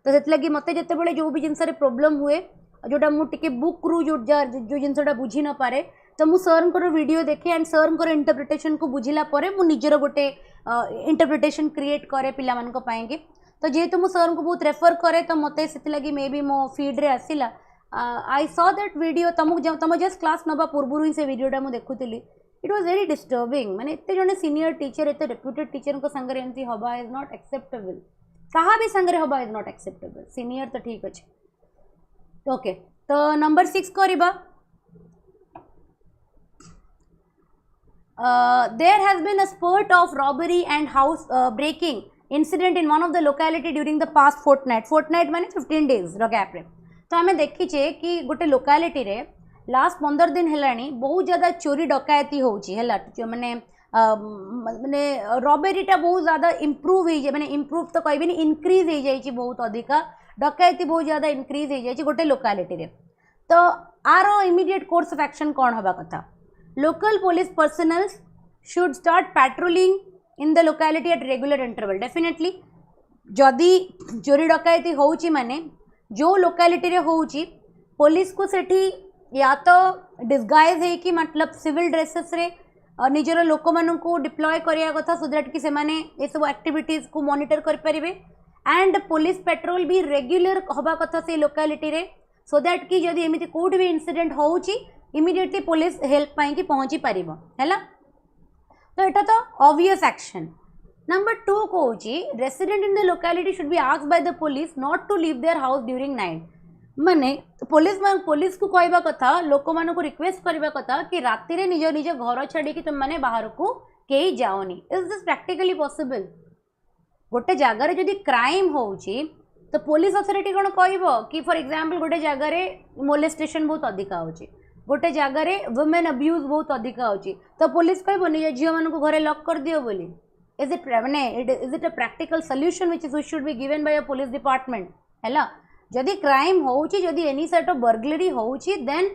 तो से लगी मत जिते जो भी जिनस प्रोब्लेम हुए जोटा मुझे बुक रु जो जिनसा बुझी न पारे तो मु सर को वीडियो देखे एंड सर को इंटरप्रिटेशन को बुझिला परे मु निजर गोटे इंटरप्रिटेशन क्रिएट करे पिला मन को पाएंगे। तो जेहेतु मु सर को बहुत रेफर करे तो मते से लगी मे बी मो फीड रे आसिला आई सॉ दैट वीडियो तुम जस्ट क्लास नबा पूर्व ही से वीडियोटा मुझे देखुली। इट वाज वेरी डिस्टर्बिंग माने एते जने सीनियर टीचर एते रेप्यूटेड टीचर को संगे एमती हबा इज नॉट एक्सेप्टेबल। कहा भी संगे हबा इज नॉट एक्सेप्टेबल। सीनियर तो ठीक अच्छे। ओके तो नंबर 6 करिबा there has been a spurt of robbery and house breaking incident in one of the locality during the past fortnight माने 15 days रो गैप रे। तो आमे देखिचे कि गोटे लोकालिटी रे लास्ट 15 दिन हेलानी बहुत ज़्यादा चोरी डकायती होउची हैला माने माने रॉबेरीटा बहुत ज़्यादा इम्प्रूव हो माने इम्प्रूव तो कहबेनी इनक्रीज हो जाइए बहुत अधिका डकायती बहुत ज़्यादा इनक्रीज हो जाइए गोटे लोकालिटी रे। तो आरो इमीडिएट कोर्स ऑफ एक्शन कौन हवा कथा local police personal should start patrolling in the locality at regular interval. Definitely जदि चोरी डकायती होउची माने जो लोकालिटी रे होउची पुलिस को सेठी या तो डिस्गाइज है कि मतलब सिविल ड्रेसेस रे निजर लोक मानू को डिप्लॉय करिया कथा सो दैट कि से माने ए सब एक्टिविटीज को मॉनिटर कर परिबे एंड पुलिस पेट्रोल भी रेगुलर हवा कथा से लोकालिटी रे सो दैट कि जदि एमिति कोड भी इंसिडेंट होउची इमीडिएटली पुलिस हेल्प पाई कि पहुंची पारिबो हैला। तो एटा तो ऑब्वियस एक्शन। नंबर 2 कोची resident in the locality should be asked by the police not to leave their house during night. माने पुलिस को कहवा कथा लोक मान को रिक्वेस्ट करबा कथा कि राति रे निज निज घर छाड़ी कि तुम माने बाहर को केही जाओनी। Is this practically possible? गोटे जगार जदि क्राइम होउची तो पुलिस अथॉरिटी कौन कहबो कि फॉर एग्जांपल गोटे जगार मोलेस्टेशन बहुत अधिका होची गोटे जगार वुमेन अब्यूज बहुत अधिका होची तो पुलिस कहबो निज झियो मान को घरे लॉक कर दियो बोली। इज इट माने is it a practical solution which is should be given by a police department हैला। जदि क्राइम होउची जदि एनी सेट ऑफ बर्गलरी होउची then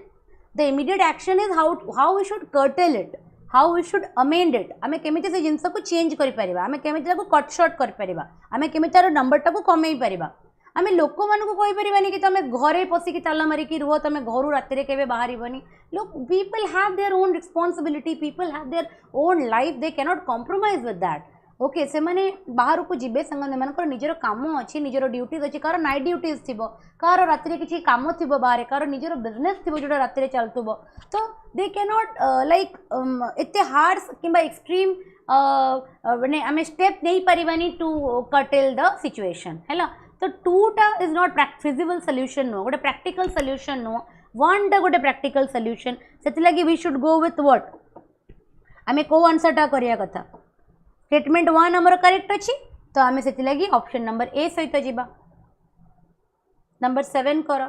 the immediate action is how we should curtail it how we should amend it. आमे केमिति से जिंस को change करि परिबा आमे केमिति को कट शॉर्ट करि परिबा आमे केमिति तार नंबर टा को कमेई परिबा। आमे लोक मान को कहि परिबानी कि तमे घरे पसी कि ताला मारी कि रुह तमे घरु राति रे केबे बाहरिबनी। लोक people have their own responsibility people have their own life they can not compromise with that. Okay से माने बाहर को जीवे संगे मानकर निजर काम अच्छी निजर ड्यूटीज अच्छी कार नाइट ड्यूटीज थी कार राति किसी काम थी बाहर कार निजर बिजनेस थी जो राति चलुव तो दे कैन नॉट लाइक एते हार्श कि एक्सट्रीम माने आम स्टेप नहीं पारिबानी टू कर्टेल द सिचुएशन है। तो टूटा इज नॉट फिजिबल सॉल्यूशन नुह गोटे प्रैक्टिकल सॉल्यूशन नुह वन टा गोटे प्रैक्टिकल सॉल्यूशन से लगी we should go with what आम को आंसरटा करिया कथा स्टेटमेंट 1 आमर करेक्ट अच्छी तो आम से लगी ऑप्शन नंबर ए सहित जीवा। नंबर 7 कर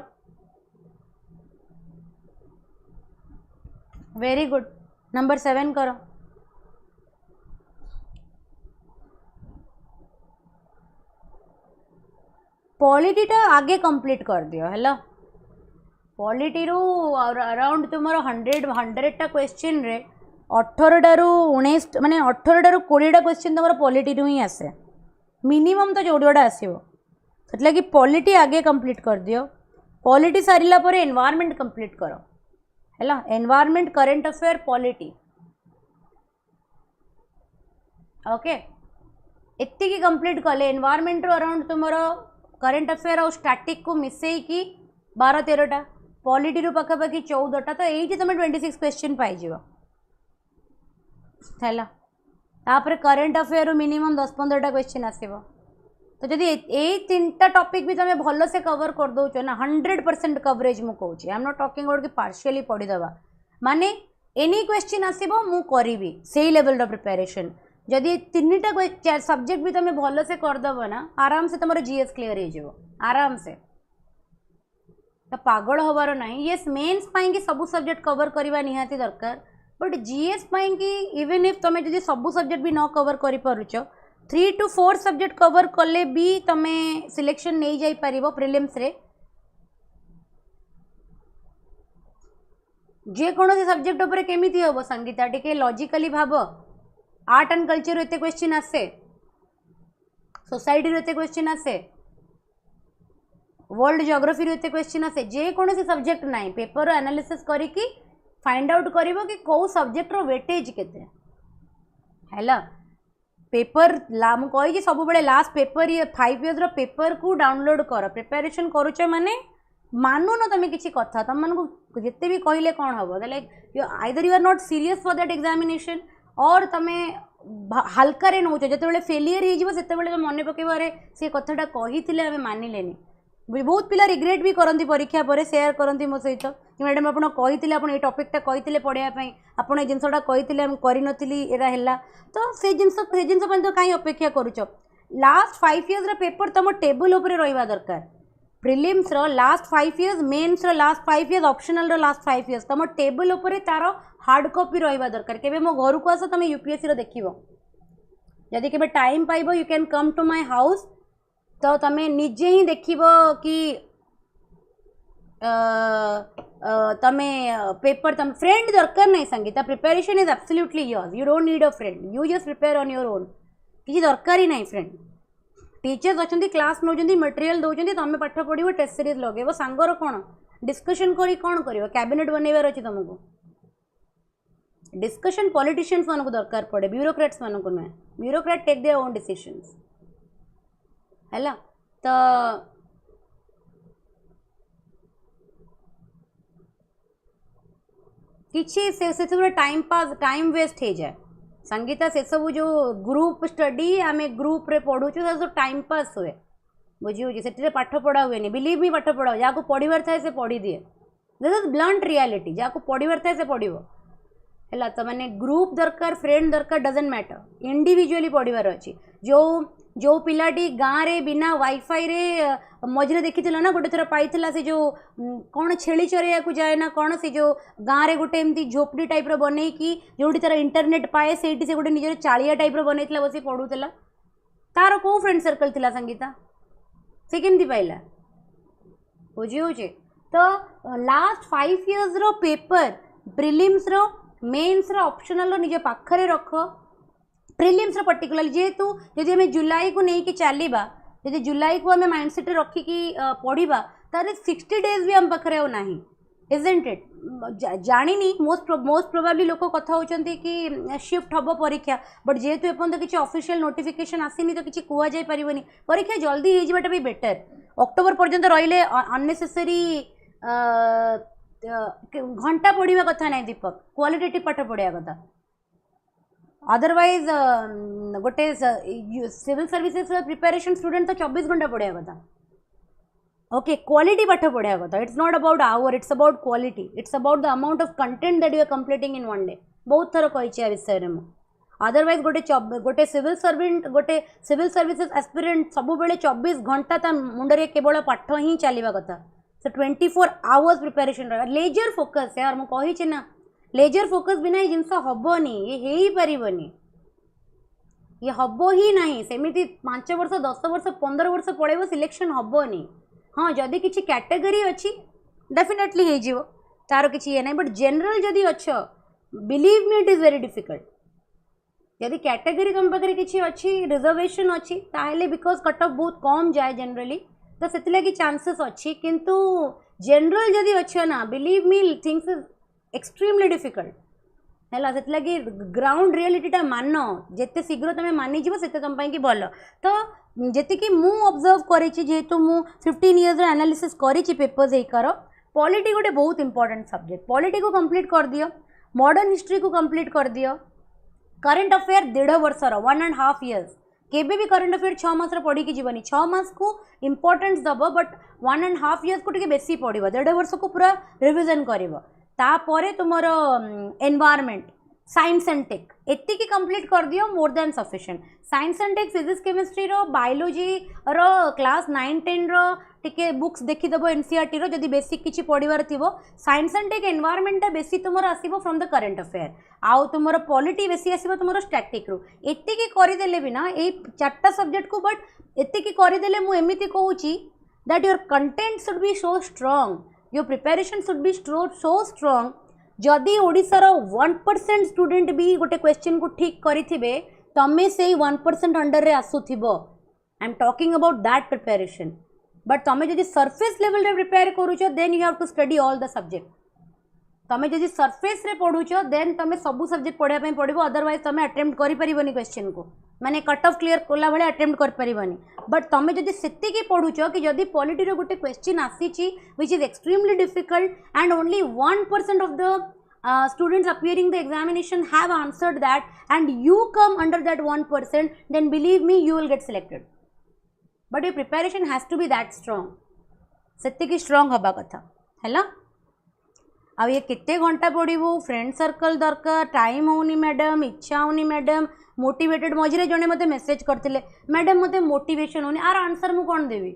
वेरी गुड नंबर 7 कर पॉलिटीटा आगे कंप्लीट कर दियो है। पॉलिटी रू अराउंड तुम 100 क्वेश्चन रे 18 19 माने 18 20 क्वेश्चन तुम पॉलिटी ही आसे मिनिमम तो जोड़ा आसो से लगी पॉलिटी आगे कंप्लीट कर दियो। पॉलिटी सारिला पर एनवायरनमेंट कंप्लीट करो है environment current affair polity okay एति कंप्लीट कले एनवायरनमेंट रो अराउंड तुम करेंट अफेयर और स्टैटिक को मिसई की 12-13टा पॉलिटी रू पखापाखि 14टा तो ये तुम 26 क्वेश्चन पाइज है। करेंट अफेयर मिनिमम 10-15टा क्वेश्चन आसो तो जदि ये 3टा टॉपिक भी तुम भल से कवर कर दौ ना 100% कवरेज मु कहूँ I am not talking about कि पार्शियली पढ़ीदवा माने एनी क्वेश्चन आसो मु करी से लेवल प्रिपरेशन जदि 3टा सब्जेक्ट भी तुम भल से करदेव ना आराम से तुम जीएस क्लीयर हो आराम से तो पागल हबार ना ये मेन्स कि सब सब्जेक्ट कवर करवा निहाती दरकार बट जीएस कि इवन इफ तुम जब सब सब्जेक्ट भी न कवर कर 3 to 4 सब्जेक्ट कवर कले भी तुम सिलेक्शन नहीं जाई पारिबो प्रिलिम्स रे जे कौन सब्जेक्ट उपर केमिति हम संगीता टिके लॉजिकली भाव आर्ट एंड कल्चर एते क्वेश्चन आसे सोसाइटी एते क्वेश्चन आसे वर्ल्ड जियोग्राफी एते क्वेश्चन आसे जे कौन सब्जेक्ट ना पेपर एनालिसिस करिकी फाइंड आउट करिवो कि कौ सब्जेक्ट रो वेटेज केते हैला पेपर मु कही सब बड़े लास्ट पेपर ये 5 इयर्स रो पेपर को डाउनलोड कर प्रिपरेशन करूछ माने मानु न तुम किसी कथा तुम मन को जिते भी कहले कौन हम like either you are not serious for that examination और तुम हल्का रे नौच जो फेलियर हो मन पकड़े से कथाटा कही आम मानिलेनी बहुत पिला रिग्रेट भी करती परीक्षा पर सेयार करती मो सहित कि मैडम आप कही आप टपिकटा कही पढ़ाई आप जिनसा कही करी एरा तो से जिन तो कहीं अपेक्षा करुच लास्ट 5 इयर्स पेपर तुम टेबल उपर रहा दरकार प्रिलिम्स रो लास्ट 5 इयर्स मेन्स रो लास्ट 5 इयर्स ऑप्शनल रो लास्ट 5 इयर्स तुम टेबल उपर तार हार्ड कॉपी रहा दरकार केबे मो घर को आस तुम यूपीएससी रो देखिबो जदि केबे टाइम पाइबो you can come to my house तो तमें निजे ही देखिबो कि तमें पेपर तम फ्रेंड दरकार नहीं Sangeeta preparation is absolutely yours you don't need a friend you just prepare on your own किसी दरकार ही नहीं फ्रेंड टीचर्स अच्छा क्लास नौ मटेरियल दौरान तुम पाठ पढ़ो टेस्ट सीरीज लगे सांगर कौन डिस्कशन करी कौन कर कैबिनेट बनइबार अच्छी तुमको डिस्कशन पॉलिटिशियंस मान को दरकार पड़े ब्यूरोक्रेट्स मान को नुहे bureaucrat take their own decisions है तो किसी से टाइम पास टाइम वेस्ट हो जाए संगीता से सब जो ग्रुप स्टडी आम ग्रुप रे पढ़ु सब टाइम पास हुए बुझी से पाठ पढ़ा हुए बिलीव मी पाठ पढ़ा जहाँ को पढ़ार थाए से पढ़ी दिए दिस इज ब्लंट रियलिटी जहाँ को पढ़ार थाए से पढ़ो है तो मैंने ग्रुप दरकार फ्रेंड दरकार डजंट मैटर इंडिविजुअली पढ़ार अच्छी जो जो पिलाटी गाँव रे बिना वाईफाई रे मझे देखी ना गोटे थर पाई से जो कौन छेली चरैया को जाए ना कौन से जो गाँव रे गोटे एमती झोपड़ी टाइप बन जो तार इंटरनेट पाए से गोटे निजर चालिया टाइप बनई बस पढ़ूला तार कौ फ्रेंड सर्कल थिला संगीता से केमती पाइला बुझी हो तो लास्ट 5 इयर्स रो पेपर प्रिलिम्स रो मेन्स रो ऑप्शनल रो निजे पाखरे रख प्रिलिम्स रो पर्टिकुलर जेहेतु जदि आम जुलाई को लेकिन चलवा जदि जुलाई को आम माइंडसेट रखिकी पढ़ा तार 60 डेज भी आम पाखे ना इजंट इट जानी मोस्ट प्रोबाब्ली लोक कथा होती कि शिफ्ट हम परीक्षा बट जेहेतु एपर्तंत किसी ऑफिशियल नोटिफिकेशन आसीनी तो किसी कहुई पारनी परीक्षा जल्दी होटा भी बेटर अक्टोबर पर्यंत रहिले अननेसेसरी घंटा पढ़ा कथा ना दीपक क्वालिटेटिव पाठ पढ़ा कथा अदरवाइज गोटे सिविल सर्विसेज प्रिपरेशन स्टूडेंट तो 24 घंटा पढ़ा कथा ओके क्वालिटी पाठ पढ़ा कथा it's not about hour it's about quality it's about the amount of content that you are completing in one day बहुत थर कही विषय में अदरवाइज गोटे सिविल सर्वेंट गोटे सिविल सर्विसेज एस्पिरेंट सब बेले 24 घंटा ता मुंडरे केवल पाठ ही चलवा कथा सो 24 आवर्स प्रिपरेशन रहा लेजर फोकस यार मुझे कही ना लेजर फोकस बिना ये जिनस हेनी ये हो पारनी ये हम ही ना सेमती 5 वर्ष 10 वर्ष 15 वर्ष पड़े सिलेक्शन हेनी हाँ जदि किसी कैटेगरी अच्छी डेफिनेटली हो तार किसी ये ना बट जनरल जदि अच्छ believe me it is very difficult यदि कैटेगरी तुम पाखे किसी अच्छी रिजर्वेशन अच्छी ताहले बिकॉज कट ऑफ बहुत कम जाए जनरली तो से लगी चांसेस अच्छी किंतु जनरल जदि अच्छे ना believe me things is extremely difficult है से लगी ग्राउंड रियलिटीटा मान जिते शीघ्र तुम मानिज से तुम कि भल तो जी मु ऑब्जर्व करी जेहेतु मु 15 इयर्स एनालिसिस करी पेपर्स एकार पॉलिटी गोटे बहुत इंपॉर्टेंट सब्जेक्ट पॉलिटी को कंप्लीट कर दियो मॉडर्न हिस्ट्री को कंप्लीट कर दियो करंट अफेयर 1.5 वर्षर 1.5 इयर्स केबे भी करंट अफेयर 6 मास पढ़ी जीवनी 6 मास को इंपोर्टेंस दब बट 1.5 इयर्स को टिके बेसी पढ़ 1.5 वर्ष को पूरा रिविजन कर तापर तुमर एनवायरमेंट साइंस एंड टेक एति कंप्लीट कर दियो more than sufficient science and tech physics chemistry रो बायोलॉजी रो क्लास 9-10 रो टिके बुक्स देखीदेव एनसीईआरटी रो जदि बेसिक किछि पढ़िबार थिबो साइंस एंड टेक एनवायरमेंट बेसी तुमर आसीबो फ्रॉम द करंट अफेयर आउ तुमर पॉलिटी बेसी आसीबो तुमर स्टैटिक रो एति करदेले भी ना ए 4टा सब्जेक्ट को बट एति करदेले मु एमिति कहूची that your content should be so strong your preparation should be so strong जदि ओडिशार 1% स्टूडेंट भी गोटे क्वेश्चन को ठीक करिथिबे तमे से 1% अंडर रे आसुथिबो I am talking about that preparation but तमे जदि सरफेस लेवल रे प्रिपेयर करूछ then you have to study all the subject तमें जदि सरफेस रे पढ़ुच देन तमें सब सब्जेक्ट पढ़ाई पड़ो, अदरवाइज तमें अटेम्प्ट करें क्वेश्चन को माने कट ऑफ क्लियर कला भाई अटेम्प्ट कर। बट तमें जदि सेतिकी पढ़ुच कि जदि पॉलिटी रो गोटे क्वेश्चन आसी which is extremely difficult and only 1% of the students appearing the examination have answered that and you come under that 1%, then believe me you will get selected. But your preparation has to be that strong. सेतिकी strong हवा कथा है। आ ये केते घंटा पढ़ू, friend circle दरकार, टाइम होनी मैडम, इच्छा होनी मैडम, मोटिवेटेड मझे जड़े मत मेसेज करते मैडम मत मोटिवेशन होनी, आर आंसर मु कौन देवी।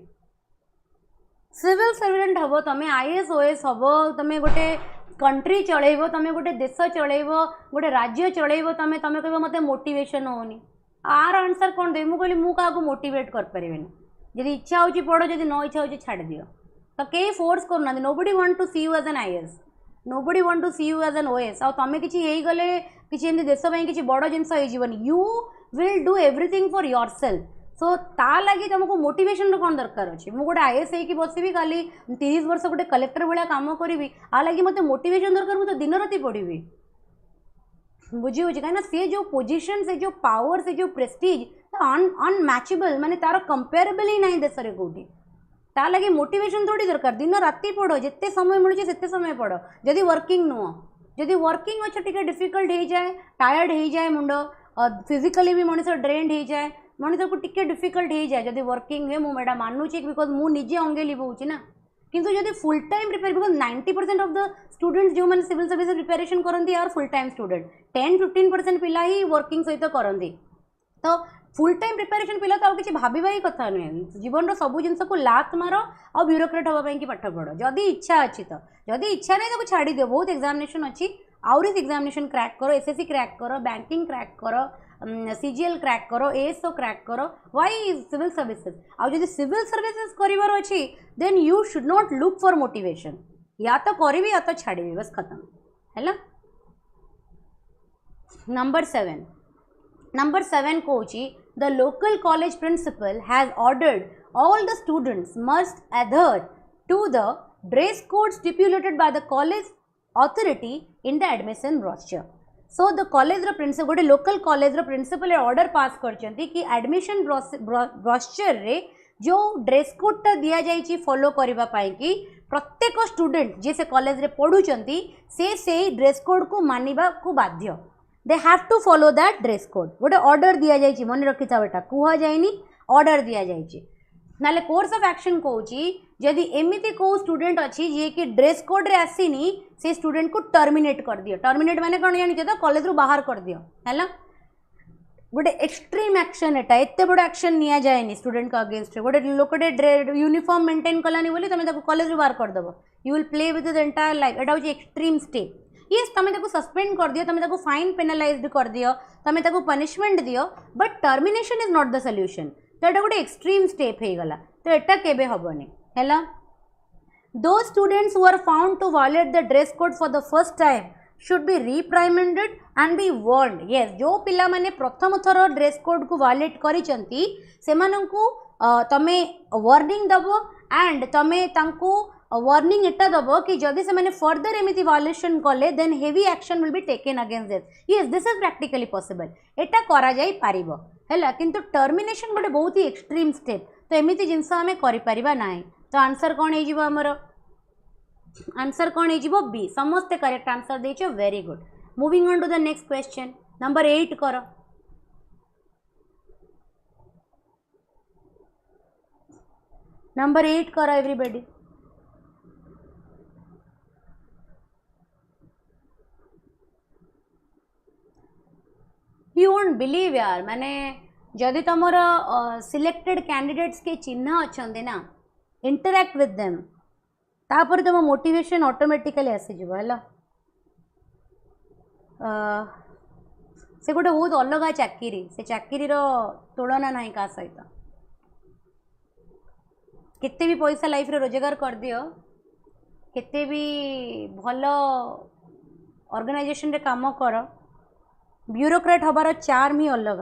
सिविल सर्वेंट हम तुम आईएएस ओएस हम तुम गोटे कंट्री चलैब, तुम गोटे देश चलैब, गोटे राज्य चलैब, तुम तुम कह मत मोटिवेशन होनी, आर आंसर कौन देवी। मुझे मुझे मोटिवेट कर पारे, जदि इच्छा हो पढ़ो, जदि न इच्छा हो छाड़ दियो। तो कई फोर्स करना, nobody want to see you as an IAS, nobody want to see you as an OS. आ तुम किसी गले किसी देश किसी बड़ जिनस हो, you will do everything for yourself. So ता लगी तुमको मोटिवेशन कौन दरकार अच्छे। मुझे गोटे आईएएस होगी बसबी खाली 30 वर्ष गोटे कलेक्टर भाया कम करी, आ लगी मत मोटिवेशन दरकार, मुझे दिन राति पढ़ी बुझी हो कहीं सी जो पोजिशन से जो पावर से जो प्रेस्टीज अनमैचेबल, माने तार कंपेरेबल ही ना देश में कौटी, ता लगे मोटिवेशन थोड़ी दरकार। दिन राति पढ़ो, जिते समय मिलूँ से समय पढ़, जदि वर्किंग नुह, जदि वर्किंग अच्छे टे डिफिकल्ट हो जाए, टायर्ड हो जाए, मुंड फिजिकली भी मनीष ड्रेन्ड हो जाए, मनीष को टिके डिफिकल्ट हो जाए जदि वर्किंग हुए। मुझे मानुची बिकज मुझे अंगे लिभूची ना, किंतु जदि full time prepare, because 90% of the students जो मैंने सिविल सर्विस प्रिपेरेशन करती आर फुल टाइम स्टूडेंट, 10-15% पिला ही वर्किंग सहित करती। तो फुल टाइम प्रिपेरेशन पिला तो किसी भाबा ही कथा नुहे, जीवन सब जिन को लात मार आ ब्यूरोक्रेट हाँपाई कि पाठ पढ़, जदि इच्छा अच्छी तो, जदि इच्छा नहीं तो छाड़ी दियो। बहुत एग्जामिनेशन अच्छी, आउरी एग्जामिनेशन क्रैक करो, एसएससी क्रैक करो, बैंकिंग क्रैक करो, सीजीएल क्रैक करो, एएसओ क्रैक करो, व्हाई सिविल सर्विसेज। आ जदि सिविल सर्विसेज करिवार अछि then you should not look for motivation, या तो करी या तो छाड़ी, बस खत्म है। नंबर 7 कहूँ the local college principal has ordered all the students must adhere to the dress code stipulated by the college authority in the admission brochure. So the college ro principal, गोटे local college रो principal order pass करचंती कि admission brochure रे जो dress code टा दिया जाइए follow करबा पाई कि प्रत्येक स्टूडेंट जे से कॉलेज रे पढ़ुचंती से ड्रेस कोड को मानिबा को बाध्य। They have to follow that dress code. गोटे ऑर्डर दिया जाइए, मन रखी था बेटा, कुहा जाइनी ऑर्डर दिया जाइए। नाले कोर्स ऑफ एक्शन कहूँ जदि एमती को स्टूडेंट अच्छी जी कि ड्रेस कोड रे आसीनी, से स्टूडेंट को टर्मिनेट कर दियो। टर्मिनेट माने कौन जानी तो कॉलेज रू बाहर कर दियो है। गोटे एक्सट्रीम एक्शन एटा, एत बड़ एक्शन निया जाएनी स्टूडेंट का अगेंस्ट। गोटे लोकटे यूनिफॉर्म मेंटेन कलानी बोली तुम कॉलेज रू बाहर करदेव, you will play with the entire life. एटा होची एक्सट्रीम स्टेप। यस तुम सस्पेंड कर दियो, तुम फाइन पेनालाइज कर दियो, तुम पनिशमेंट दियो, but termination is not the solution. तो ये गोटे एक्सट्रीम स्टेप हो गला, तो एटा केबे हबनी हैला। Those students who are found to violate the dress code for the first time should be reprimanded and be warned. Yes, जो पिला माने प्रथम थर ड्रेस कोड को वायलेट करिसंती सेमानंकु तमे वार्निंग दबो एंड तमे तांको वार्निंग एटा दबो कि जदि से माने फर्दर एमिति वायलेशन कले then heavy action will be taken against this. Yes, this is practically possible, एटा करा जाई पारिबो हैला। किंतु टर्मिनेशन गोटे बहुत ही एक्सट्रीम स्टेप, तो एमिति जिंस आमे करि परिबा नाही। तो आंसर कौन हो आमर, आंसर कौन हो बी। समस्ते करेक्ट आंसर देछो, very good. Moving on to the next question, number 8 करो। नंबर 8 करो एवरीबॉडी। यू वोंट बिलीव यार, माने जदि तुमर सिलेक्टेड कैंडिडेट्स के चिन्ह अच्छे ना, इंटरैक्ट विथ देम, तापर तुम मोटिवेशन ऑटोमेटिकली आसीଯିव है। से गोटे बहुत अलग चाकरी, से चाकरी तुलना ना क्या सहित। केते भी पैसा लाइफ रे रोजगार कर दियो, केते भी भल ऑर्गेनाइजेशन रे काम कर, ब्यूरोक्रेट हबार चार्म ही अलग।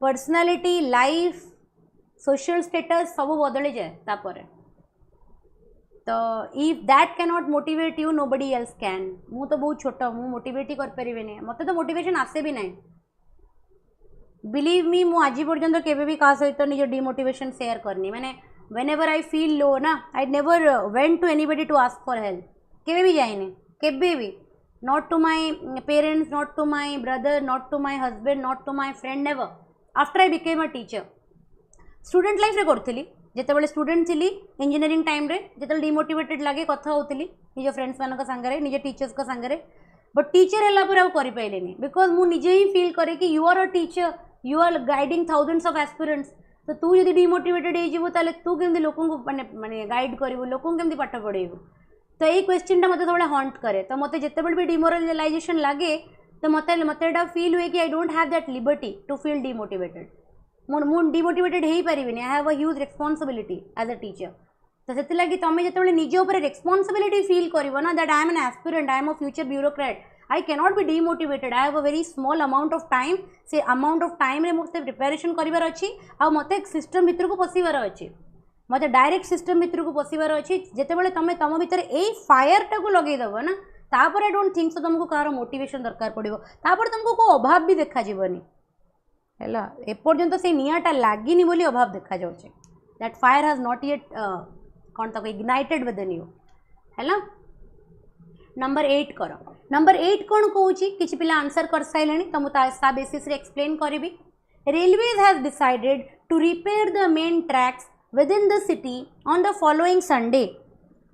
पर्सनालिटी, लाइफ, सोशल स्टेटस सब बदली जाए तापर तो if that cannot motivate you nobody else can मु तो बहुत छोट मु मोटिवेट ही कर परिबेनी मते तो मोटिवेशन आसे भी नहीं बिलीव मी मु आज पर्यंत केबे भी का सहित निज डिमोटिवेशन शेयर करनी मैंने whenever I feel low ना I never went to anybody to ask for help केबे भी जाइने केबे भी not to my parents not to my brother not to my husband not to my friend never after I became a teacher student life रे करथिली जेतेबेले student थिली engineering time रे जेतेबेले demotivated लागे कथा होतिली निज friends मानक संगरे निज टीचर्स का संगरे बट टीचर हला पर आ करि पाइलेनी बिकॉज मु निजे ही फील करे कि you are a teacher you are guiding thousands of aspirants तो तू यदि डिमोटिवेटेड हो ताले तू केमती लोक माने माने गाइड करिवु लोक केमती पाठ पढ़ेबु तो यही क्वेश्चन मत थोड़ा हंट करे तो मत जितेबाला भी डिमोरलाइजेशन लगे तो मत फील हुए कि I don't have that liberty to feel demotivated मु डिमोटिवेटेड हो पारि I have a huge responsibility as a teacher तो से लगी तुम जो निज उपर रेस्पॉन्सिबिलिटी फील कर ना that I am an aspirant I am a future bureaucrat I cannot be demotivated I have a very small amount of time से अमाउंट ऑफ टाइम रे मुझे प्रिपरेशन करार अच्छी आ मत सिस्टम भितर को पशिबार अच्छी मत डायरेक्ट सिस्टम भितर को पशिबार अच्छी जितेबाला तुम तुम भितर यही फायर टा को लगेदेव ना तापर आई डोंट थिंक सो तुमको कहार मोटिवेशन दरकार पड़ो तापर तुमको को अभाव भी देखा जीवनी है एपर्यंत से निआटा लागिनी बोली अभाव देखा जाउछे that fire has not yet कौन तक इग्नाइटेड विदिन यू है नंबर 8 कर नंबर 8 कौन कहूँ किसी पिला आंसर कर सारे तो मुझे बेसिस रे एक्सप्लेन करी railways has decided to repair the main tracks within the city on the following Sunday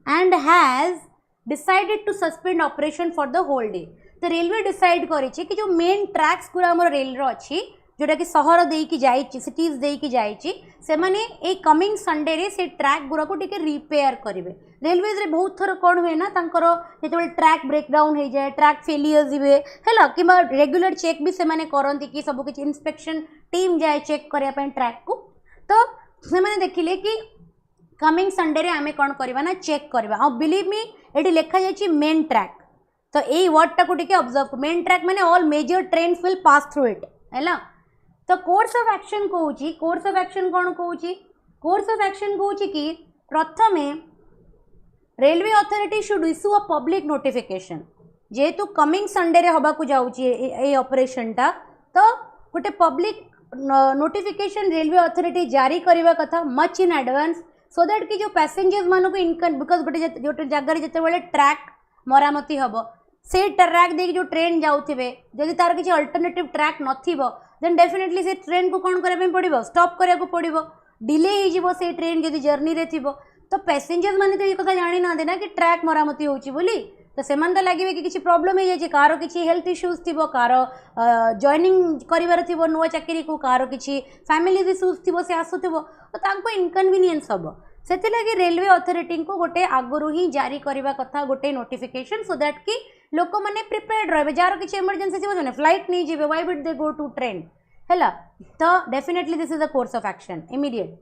and has decided to suspend operation for the whole day तो रेलवे डिसाइड करी कि जो मेन ट्रैक्स गुरा आम rail अच्छी जोटा कि सहर देकी जाइछि सिटीज देकी जाइछि से माने ए कमिंग संडे रे से ट्रैक गुरा को टिके रिपेयर करिवे रेलवेज रे बहुत थर कौन हुए ना तांकर जेतेबेले ट्रैक ब्रेकडाउन हो जाए ट्रैक फेलियर्स हुए है कि रेगुलर चेक भी से माने करंती कि सब किछि इंस्पेक्शन टीम जाए चेक करिया पय ट्रैक को तो से माने देखिले कि कमिंग संडे रे आमे कोन करबा ना चेक करबा आ बिलीव मी एटी लिखा जाइछि मेन ट्रैक तो ए वर्ड टा को टिके ऑब्जर्व मेन ट्रैक माने all major trains will pass through it हैला तो कोर्स ऑफ एक्शन कहूँ कोर्स ऑफ एक्शन कौन कहूँ कोर्स ऑफ एक्शन कहूँ कि प्रथमे railway authority should issue a public notification जेहेतु कमिंग संडे रे हबा को जाउची ऑपरेशन टा तो गोटे पब्लिक नोटिफिकेशन रेलवे अथॉरिटी जारी करवा कथा much in advance so that कि जो पैसेंजर्स मान को इनकम बिकॉज गोटे जगह जिते ट्रैक मरामती हम से ट्रैक दे जो ट्रेन जाऊे जदि तार किसी अल्टरनेटिव ट्रैक नथिबो देन डेफिनेटली से ट्रेन को कौन करने पड़ो स्टॉप करने पड़ो डिले हो से ट्रेन जदि जर्नी रे थी तो पैसेंजर्स मैंने तो ये कथा जानी ना देना कि ट्रैक मरामती होची बोली तो से लगे कि किसी प्रॉब्लम हो जाए कार किसी हेल्थ इश्यूज थी कार जॉइनिंग कर नुआ चाकरी को कार किसी फैमिली इश्यूज थी से आसुव तो इनकनविनियंस हम से रेलवे अथॉरिटी को गोटे आगुरी ही जारी करने कथा गोटे नोटिफिकेशन सो दैट कि लोक मैंने प्रिपेयर्ड रहे जार किसी इमरजेंसी थी फ्लाइट नहीं जी why would they go to train है तो definitely this is the course of action immediate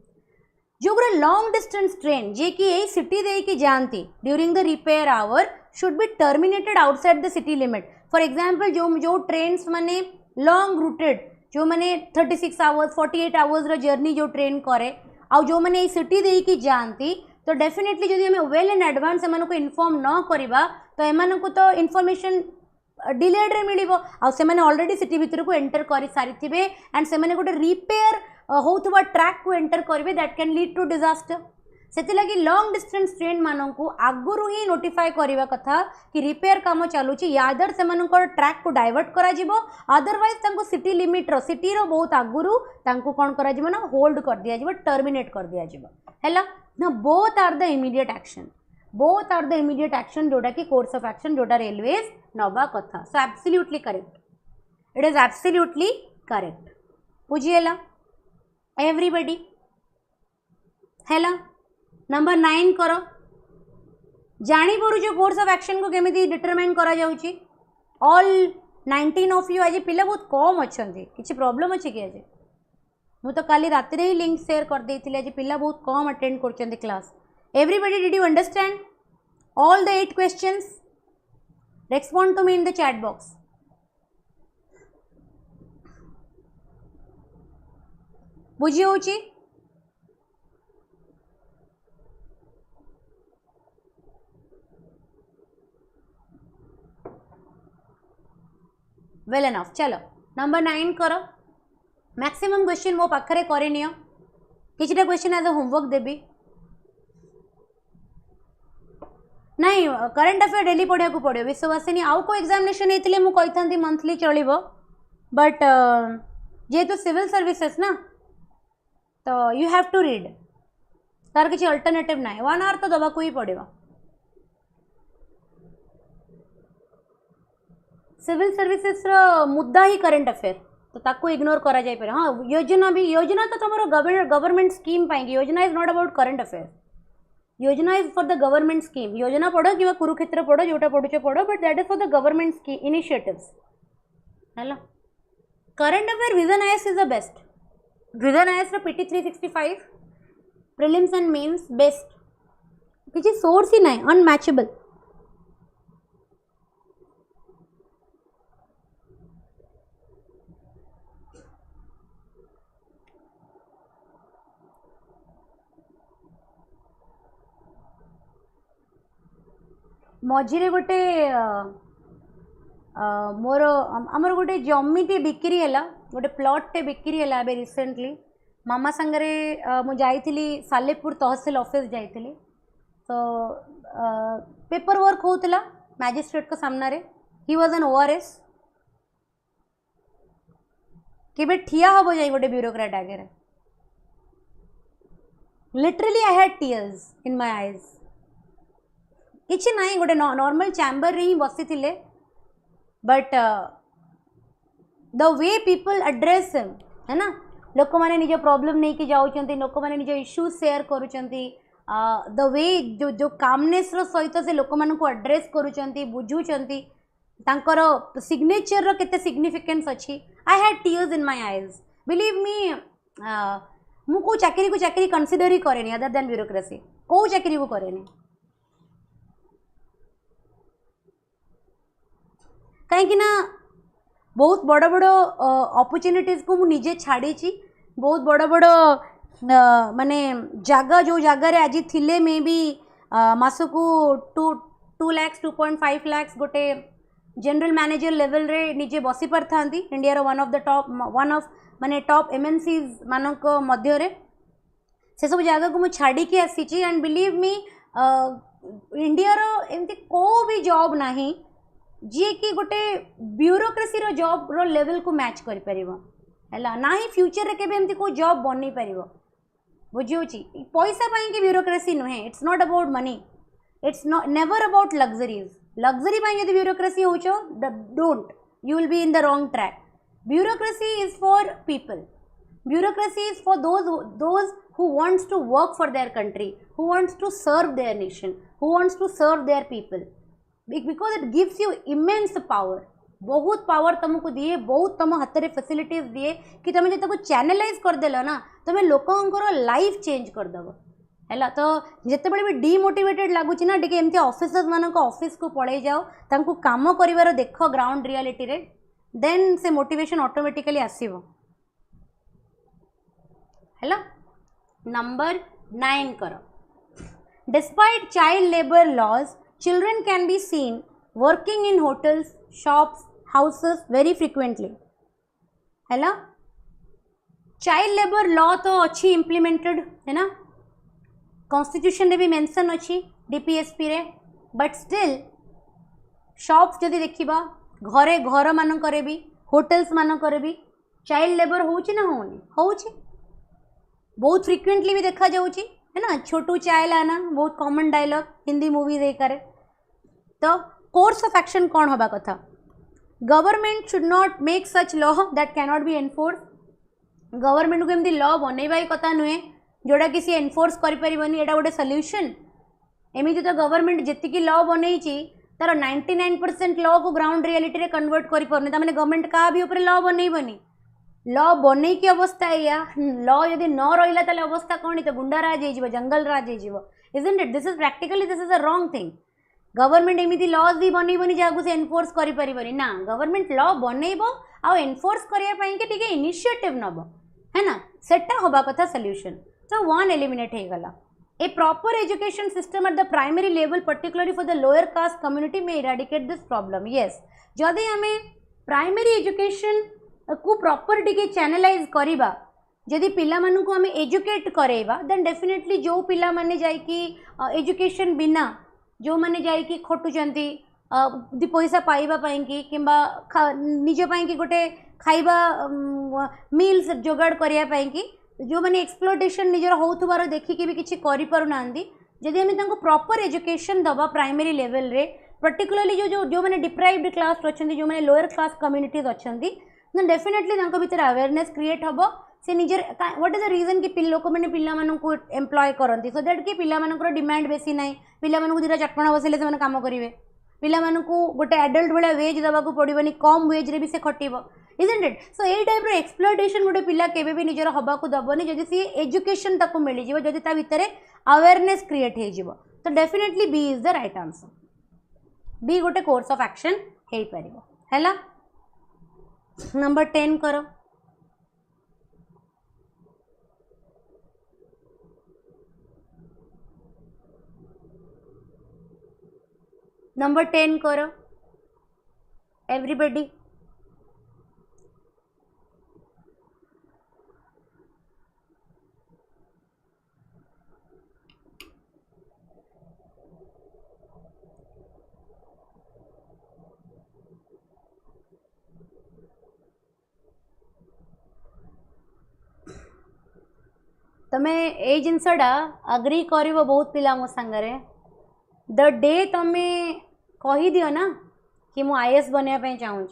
जो गोटे लॉन्ग डिस्टेंस ट्रेन जे कि यही सिटी देकी जाती during the repair hour should be terminated outside the city limit for example जो trains माने लॉन्ग रूटेड जो मैंने 36 आवर्स 48 आवर्स रो जर्नी जो ट्रेन करे आउ जो मैंने सिटी देकी जाती तो डेफिनेटली जदि हमें वेल इन एडवांस एम को इनफॉर्म न करवा तो एम तो इनफॉरमेशन डिलेड रे मिलिबो आ से माने ऑलरेडी सिटी भीतर को एंटर कर सारी थिबे एंड से माने गोटे रिपेयर होथवा ट्रैक को एंटर करेंगे that can lead to disaster से लगी लॉन्ग डिस्टेंस ट्रेन मानक आगुरी ही नोटिफाई करवा कथा कि रिपेयर काम चलुची यादर से ट्रैक को डाइवर्ट करा जिवो अदरवाइज सिटी लिमिट रो सिटी रो बहुत आगुरु तांको कौन करा जिवो ना होल्ड कर दिया जिवो टर्मिनेट कर दिया जिवो हैला ना both are the immediate action जोटा कि कोर्स ऑफ एक्शन जोटा रेलवेज नवा कथा so absolutely correct it is absolutely correct बुझीला एवरीबॉडी हैला नंबर 9 करो जानी पड़ू कोर्स ऑफ एक्शन को केमिति डिटरमाइन करा जाउची ऑल 19 ऑफ यू आज पिला बहुत कम अच्छा किसी प्रॉब्लम अच्छे कि आज मुझे तो काली रात ही लिंक शेयर कर देती आज पिला बहुत कम अटेंड कर class everybody did you understand all the 8 questions respond to me in the chat box बुझी होची वेल एनफ। चलो नंबर 9 करो। मैक्सिमम क्वेश्चन मो पाखरे करनी किछटा क्वेश्चन एज अ होमवर्क देबी नहीं करंट अफेयर डेली पढ़ा पड़ो विश्वासिनी आउ को एग्जामिनेशन होते मुझे कही मंथली चलो बट जेहेतु सिविल सर्विसेस ना तो यू हैव टू रीड तार किसी अल्टरनेटिव ना 1 आवर तो दबा ही पड़ो। सिविल सर्विसेस मुद्दा ही करंट अफेयर तो ताको इग्नोर करा जाए पारे। हाँ योजना भी योजना तो तुम गवर्नमेंट स्कीम पाएंगे योजना is not about current affair योजना is for the government scheme योजना पढ़ो कि कुरुक्षेत्र पढ़ो जोटा पढ़ुचे पढ़ो but that is for the government scheme initiatives hello. Current affair Vision IAS is the best Vision IAS PT 365 prelims and mains best किसी source ही ना अनमैचेबल। मझे गोटे मोर आमर गोटे जमीटे बिक्री है गोटे प्लॉटे बिक्री है रिसेंटली मामा सांगरे मुझे सालेपुर तहसिल ऑफिस जाइली तो पेपर वर्क होता मैजिस्ट्रेट को सामने ही वाज एन ओआरएस केबे ठिया हम जाए गोटे ब्यूरोक्रेट आगे literally I had tears in my eyes किसी ना गोटे नॉर्मल चैम्बर रे ही बसी थिले but the way people address him है ना लोक मैंने निज प्रॉब्लम नहीं कि जाऊँच लोक मैंने निज इश्यू शेयर करुँच द वे जो जो कामनेस सहित से लोक मान को एड्रेस करुँच बुझुंट तांकर सिग्नेचर रो केते सिग्निफिकेंस अच्छी। I had tears in my eyes believe me मु को चाकरी कंसीडर ही करेनी अदर देन ब्यूरोक्रेसी को चाकरी को करेनी कहीं बहुत बड़ बड़ अपॉर्चुनिटीज को मुझे छाड़ी बहुत बड़ बड़ माने जगह जो जगार आज थिले मे भी मासक 2 लाख 2.5 लाख गोटे जनरल मैनेजर लेवल रे निजे बसी पार था India one of the top one of माने टॉप एमएनसीज मानक मध्य रे से सब जगह को मुझे छाड़ी की आसी एंड बिलीव मी इंडिया रो एमती को भी जॉब नहीं जी कि गोटे ब्यूरोक्रेसी रो जॉब रो लेवल को मैच कर परिबो हैला ना ही फ्यूचर रे केबे एमती को जॉब बन परिबो बुझियोची पैसा पाई के ब्यूरोक्रेसी नुहे it's not about money it's not never about luxuries luxury पाई यदि ब्यूरोक्रेसी होचो don't you will be in the wrong track bureaucracy is for people bureaucracy is for those who wants to work for their country who wants to serve their nation who wants to serve their people because it gives you immense power बहुत power तुमको दिए बहुत तुम हाथ में facilities दिए कि तुम जो चैनलाइज करदेल ना तुम लोकंर लाइफ चेंज करदेव है तो जिते बड़े भी डिमोटिवेटेड लगुच ना टे एमती ऑफिसर्स मान ऑफिस को पड़े जाओ तांको काम कर देख ग्राउंड रियलिटी रे देन से मोटिवेशन ऑटोमेटिकली आसीबो है। नंबर 9 करो despite child labour laws children can be seen working in hotels, shops, houses very frequently है ना। चाइल्ड लेबर लॉ तो अच्छी इम्प्लीमेंटेड है ना कॉन्स्टिट्यूशन रे भी मेंशन अच्छी डीपीएसपी रे बट स्टिल शॉप्स जदि देखिबा घरे घर मानकरे भी होटल्स मानकरे भी चाइल्ड लेबर होउची ना होनी होउची बहुत फ्रिक्वेंटली भी देखा जाउची है ना छोटू चाय लाना बहुत कॉमन डायलॉग हिंदी मूवी देखा तो कोर्स ऑफ एक्शन कौन होबा कथा government should not make such law that can not be enforce government को एमती लॉ बनैबा कथा नुहे जोड़ा कि सी एनफोर्स करि परिबनी एटा गोटे सॉल्यूशन एमिति तो गवर्नमेंट जेतिकी लॉ बनैची तार 99% लॉ को ग्राउंड रियलिटी रे कन्वर्ट करि परने ता माने गवर्नमेंट का भी ऊपर लॉ बनैबनी लॉ बन की अवस्था या लॉ यदि न रहा ताले अवस्था कौन तो गुंडा राज हो जंगल राज हो isn't it this is practically this is a wrong thing government एमती लॉज भी बनैबनी जहाँ से एनफोर्स करें ना गवर्नमेंट लॉ बनैब आ एनफोर्स करने इनिशिएटिव नब है ना सेटा होबा कथा सॉल्यूशन तो 1 एलिमिनेट हो गला a proper education system at the primary level particularly for the lower caste community में इराडिकेट दिस प्रॉब्लम यस जदि आम प्राइमरी एजुकेशन को प्रॉपर टिके चैनलाइज करवा जदि पिला मानू को हमें एजुकेट करेवा देन डेफिनेटली जो पिला माने जाइकी एजुकेशन बिना जो माने जाइकी खटुचंती दी पैसा पाइबा कि किंबा निज कि गोटे खाइबा मील्स जोगाड़ करने कि जो मैंने एक्सप्लोटेशन निजर होथुबार देखिकी भी किसी करि पारु नांदी जदि हमें तांको प्रॉपर एजुकेशन दबा प्राइमरी लेवल रे पर्टिकुलरली जो जो जो मैंने डिप्राइव्ड क्लास अच्छा जो मैंने लोअर क्लास कम्युनिटीज अच्छा देन डेफिनेटली तांको भीतर अवेयरनेस क्रिएट हम से निजर व्हाट इज द रीजन कि लोक मैंने पिला मानू एम्प्लॉय करती सो दैट कि पिला मानकर डिमांड बेसी ना पिला मानू दुटा चटकणा बसले से काम करेंगे पिला मानू गोटे एडल्ट भाया वेज देवाक पड़ोनी कम वेज रे भी से खटिब इजंट इट सो ये टाइप एक्सप्लोटेशन गोटे पिला केबे भी निजर हवा को दबनी जदि सी एजुकेशन ताको मिल जाव जदि ता भितर अवेयरनेस क्रिएट हो तो definitely B is the right answer B गोटे कोर्स ऑफ एक्शन हो पार है नंबर 10 करो नंबर 10 करो एवरीबॉडी तमे ए जिनसटा अग्री कर बहुत पिला मो सांगरे द डे तमे कही दियो ना कि मु आईएएस बनवाई चाहूँ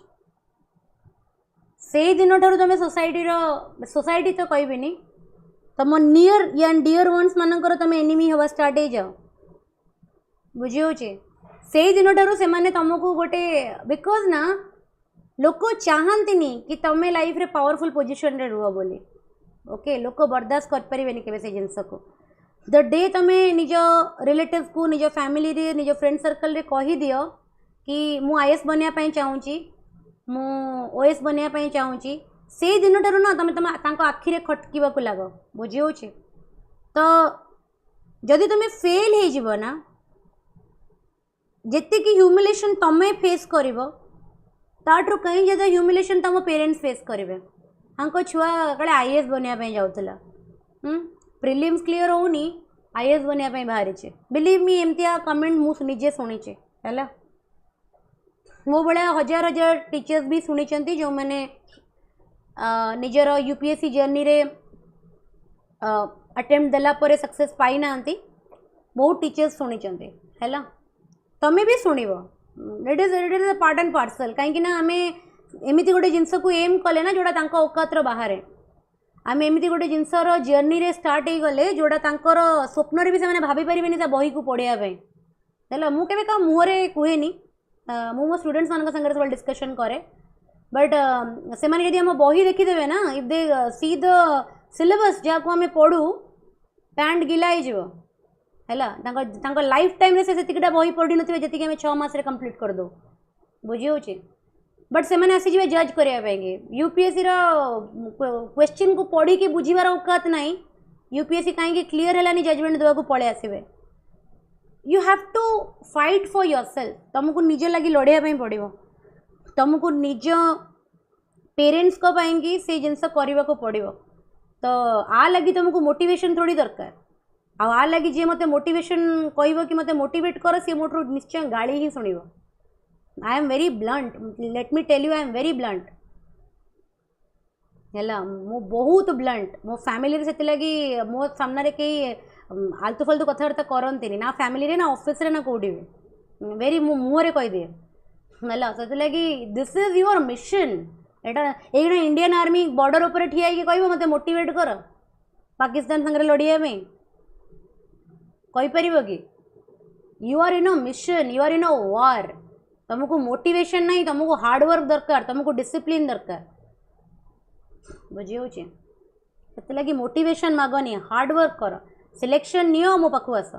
से दिन ठार तुम सोसाइटी तो कहबिनी तुम नियर एंड डियर वन्स मानकर तुम एनिमी हवा स्टार्ट हो जाओ बुझे से दिन ठार से माने तुमको गोटे बिकज ना लोक चाहती कि तुम लाइफ रे पावरफुल पोजिशन रे रुह बोली ओके लोक बर्दाश्त कर के से जिनस को द डे तुम निज रिलेटिव्स को निज फैमिली रे निज फ्रेंड सर्कल रे कही दियो कि मु आईएएस बनवाई चाहूँगी मु ओएस बनवाई चाहूँगी से दिन ठार ना तुम तुम आखिरे खटक लग बुझे तो जदि तुम फेल हो ना जेतिक ह्यूमिलेशन तुम फेस कर ताठू कहीं ज़्यादा ह्यूमिलेशन तुम पेरेंट्स फेस करेंगे हाँ छुआ कड़े आईएएस बनवाई जाऊला प्रिलिम्स क्लीयर होनी आईएएस बनवाई बाहरी बिलीव मी एमतिया कमेंट मुझे निजे शुणीचे है मो भाया हजार हजार टीचर्स भी शुणी जो मैंने निजर यूपीएससी जर्नी रे अटेम्प्ट देला सक्सेस पाई ना बहुत टीचर्स शुणी है तमें भी शुणव it is part and parcel कहीं आम एमती गोटे जिनस को एम कले ना जोड़ा औकातर बाहर आम एमती गोटे जिनसर जर्नी रे स्टार्ट हो गले जोड़ा स्वप्न भी से भाभी पारे बही को पढ़ाई है मुझे क्या मुहरे कहेनी मो मो स्टूडेंट्स मान संगे सब डिस्कशन करे बट से मैंने जब आम बही देखीदे ना if they see the syllabus जहाँ को आम पढ़ू पैंट गिला है लाइफ टाइम रे से बही पढ़ी नथिबे जति आम 6 मास रे कंप्लीट कर दो बुझे बट से मैंने आसी जज करने यूपीएससी क्वेश्चन को पढ़ी कि बुझीबार औकात ना यूपीएससी कहीं क्लीयर है जजमेंट देवा पड़े आसवे you have to fight for yourself तुमको निज लगी लड़ाई पड़ो तुमको निज पेरेंट्स को पाई से जिनस करने को पड़ो तो आ लगी तुमको मोटिवेशन थोड़ी दरकार आ लगी जी मत मोटिवेशन कह कि मत मोटिवेट कर सी मोटू निश्चय गाड़ी ही शुण I am very blunt let me tell you I am very blunt है मो बहुत ब्लंट मो फैमिली से लगी मो सामने कहीं आलतू फालतू कथबार्ता करती ना फैमिली रे ना ऑफिस रे ना कौटी भी वेरी मो मुहरे कहीदे है से लगी दिस इज योर मिशन एटा ये इंडियन आर्मी बॉर्डर उपर ठिया कह मत मोटिवेट कर पाकिस्तान संगे लड़िया कहीपर कि you are in a mission you are in a war तुमको मोटिवेशन नहीं तुमको हार्डवर्क दरकार तुमको डिसिप्लिन दरकार बुझे से लगी मोटिवेशन मागनी हार्डवर्क कर सिलेक्शन नियो मो पाखु आस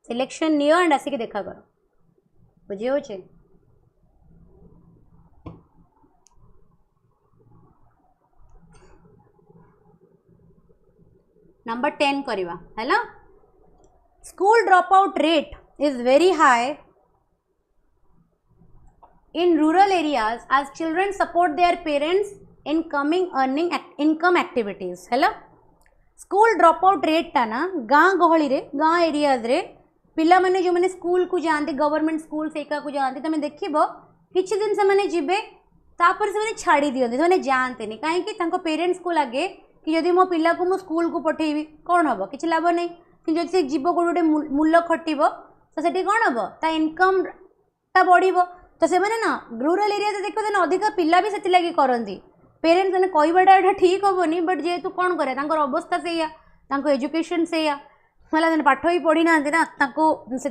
सिलेक्शन नियो एंड आसिक देखा कर बुझे नंबर 10 करवा है school drop out rate is very high in rural areas as children support their parents in coming earning income activities है स्कूल ड्रॉप आउट रेटा ना गाँ गहली रे गाँ एरियाज रे पिला माने जो माने स्कूल को जाते गवर्नमेंट स्कूल सेका को जाते तुम देख किसी दिन से माने जीवे तापर से छाड़ी दिखते से जाते कहीं पेरेंट्स को लगे कि जदि मो पिला को मु स्कूल को पठेबी कौन हम किसी लाभ नहीं कि जब से जीव गोटे मूल्य खटब तो से कौन हम ता इनकम टा बढ़ तो से ना रूराल एरिया देखते अधिक पिला भी से करती पेरेंट्स मैंने कहवाटा यहाँ ठीक हेनी बट जेहेतु कौन करे अवस्था से एजुकेशन से है पाठ भी पढ़ी ना से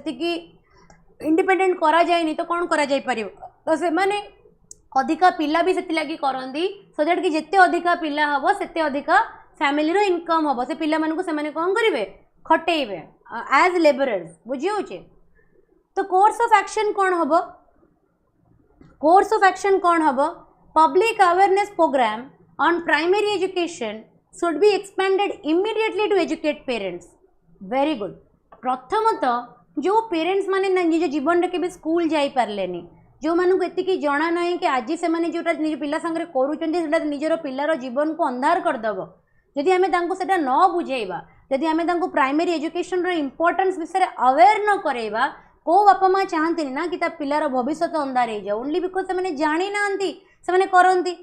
इंडिपेंडेंट करा जाए तो कौन करा जाई पारिबो तो से माने अधिका पिला भी से लगी करती सो दैट कि जिते अधिका पिला हम से अधिका फैमिली रो इनकम हम से पिला मानू से माने कौन करेंगे खटेबे एज लेबरर्स बुझे तो कोर्स ऑफ एक्शन कौन हम कोर्स ऑफ एक्शन कौन हम public awareness programme on primary education should be expanded immediately to educate parents very good प्रथमतः जो पेरेंट्स माने निज जीवन में केबे स्कूल जाई पारलेनी जो मानू एति जना ना कि आज से माने जोटा निज पिला संगे करूँ निजर पिलार जीवन को अंधार करदेव जदि आम से न बुझेबा जदि आम प्राइमरी एजुकेशन इम्पोर्टेंस विषय अवेयर न करवा को बापा माँ चाहती ना कि पिलार भविष्य अंधार हो जाए ओनली बिकज से जानी ना से करती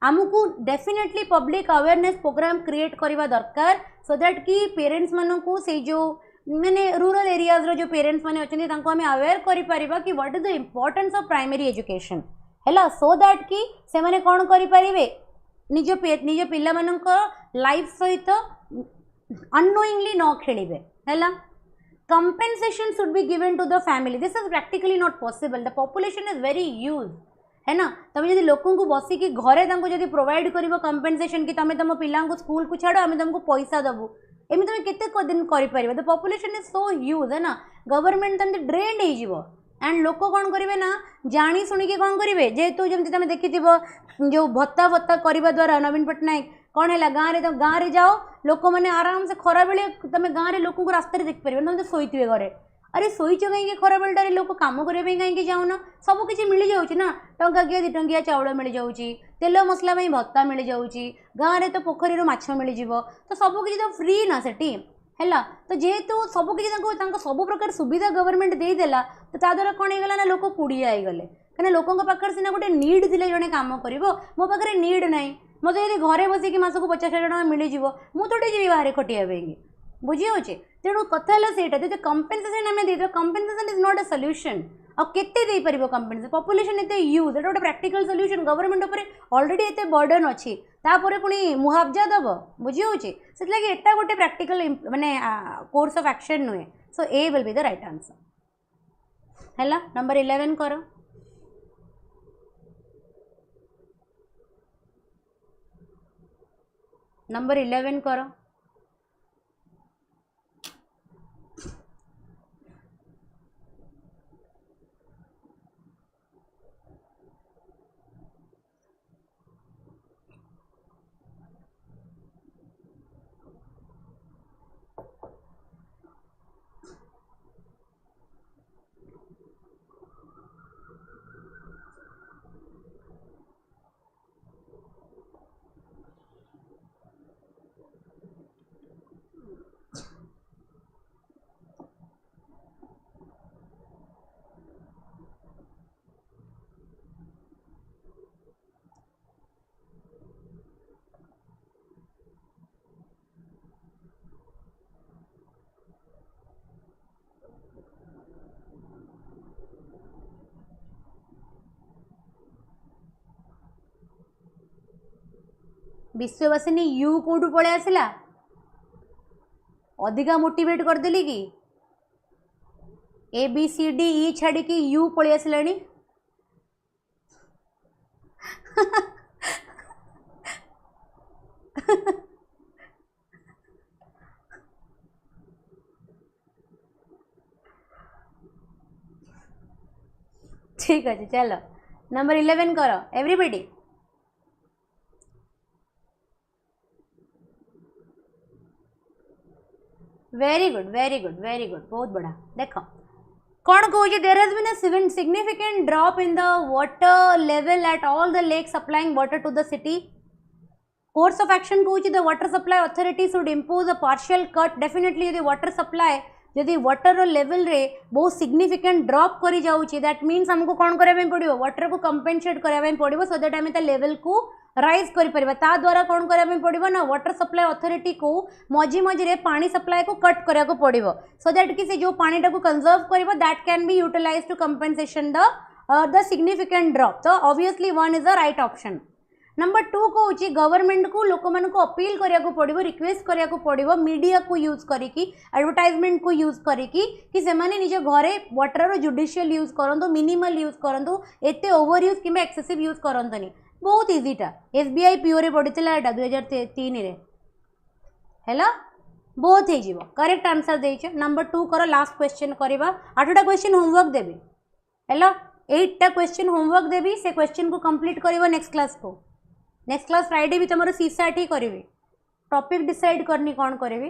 आमको definitely public awareness program create करवा दरकार सो दैट कि पेरेंट्स मानू से जो मैंने रूरल एरियाज रो जो पेरेंट्स माने अच्छे आम अवेयर कर कि what is the importance of primary education है सो दैट कि से माने कौन करें निज निज पिला लाइफ सहित अनोइंगली न खेलिबे है compensation should be given to the family this is practically not possible the population is very huge है ना तुम जब लोक बसिकी घरे जब प्रोवाइड कर कंपेनसेशन कि तुम तुम पिला स्कूल को छाड़ आम तुमको पैसा दबू एम तुम केते दिन कर the population is so huge है ना गवर्नमेंट तमती ड्रेन्ड हो एंड लोक कौन करेंगे ना जानी शुणिकी कौन करेंगे जेहेतु जमी तुम देखि जो भत्ता भत्ता करने द्वारा नवीन पट्टनायक कौन है गाँव में जाओ लोक मैंने आराम से खरा बेले तुम गाँव में लोक रास्ता देखिपार तुम तो शोथे घरे अरे शोच कहीं खरा बेलटार लोक कम करने कहीं जाऊन सबकि मिल जाऊँ ना टंकिया 2 टंकिया चाउल मिल जाऊँगी तेल मसला भत्ता मिल जाऊँगी गाँव में तो पोखरी माछ मिल जाव तो सबकि तो फ्री ना सेठी है तो जेहेतु सबकि सब प्रकार सुविधा गवर्नमेंट देदेला तो द्वारा कौन होगा ना लोक कुड़िया होगले कहीं लोकों पाखे सीना गोटे नीड थी जड़े कम कर मो पाखे नीड ना मत यदि घरे बसिक मसक 50,000 टका मिल जाव मुझे जी बाहर खटिया बुझी हो तेणु कथा है जो कंपेनसेशन आम दे compensation is not a solution आ केते कंपेनसेशन पॉपुलेशन एते यूज एटा गोटे प्रैक्टिकल सॉल्यूशन गवर्नमेंट ऊपर ऑलरेडी एते बर्डन अच्छी तापर पुणी मुआवजा दब बुझी हो एटा गोटे प्रैक्टिकल माने कोर्स ऑफ एक्शन नुहे so A will be the right answer है नंबर 11 कर नंबर 11 कर विश्ववासिनी यू कौटू पलि आसला अधिका मोटिवेट करदेली कि ABCDE छाड़ी कि यू पलि आसला ठीक अच्छे चलो नंबर 11 करो एवरीबॉडी वेरी गुड बहुत बड़ा देख कौन कहूँ there has been a significant drop in the water level at all the lake supplying water to the city. Course of action कहूँ the water supply authority should impose a partial cut. Definitely यदि water supply जदि water level रे बहुत significant drop करी जाउची that means हमको कौन करबे पड़िबो वाटर को कंपेनसेट करबे पड़िबो सो दैट हम ता लेवल को राइज करि परिबा. ता द्वारा कौन करबे पड़िबो ना वाटर सप्लाई अथॉरिटी को मझी मझी रे पानी सप्लाई को कट करिया को पड़िबो सो दैट कि से जो पानी टा को कंजर्व करबो that can be utilised to compensation the significant drop. तो obviously one is the right option. Number 2 कहूँ गवर्नमेंट को लोक मान को अपील करिया को पड़िबो रिक्वेस्ट करिया को पड़िबो मीडिया को यूज करिकी एडवर्टाइजमेंट को यूज करिकी कि से माने निज घरे वाटर रो जुडिशियल यूज करंतु मिनिमल यूज करंतु एते ओवर यूज किबा एक्सेसिव यूज करंतनी. बहुत इजी टा एसबीआई पीओ रे पड़ितला एटा 2003 रे हैला बहुत हे जीवो. Correct answer देइछ. नंबर 2 करो लास्ट क्वेश्चन करबा. 8टा क्वेश्चन होमवर्क देबी हैला 8टा क्वेश्चन होमवर्क देबी से क्वेश्चन को कंप्लीट करबो नेक्स्ट क्लास को. नेक्स्ट क्लास फ्राइडे भी तुम सीसैट ही करी टॉपिक डिसाइड करनी कौन करी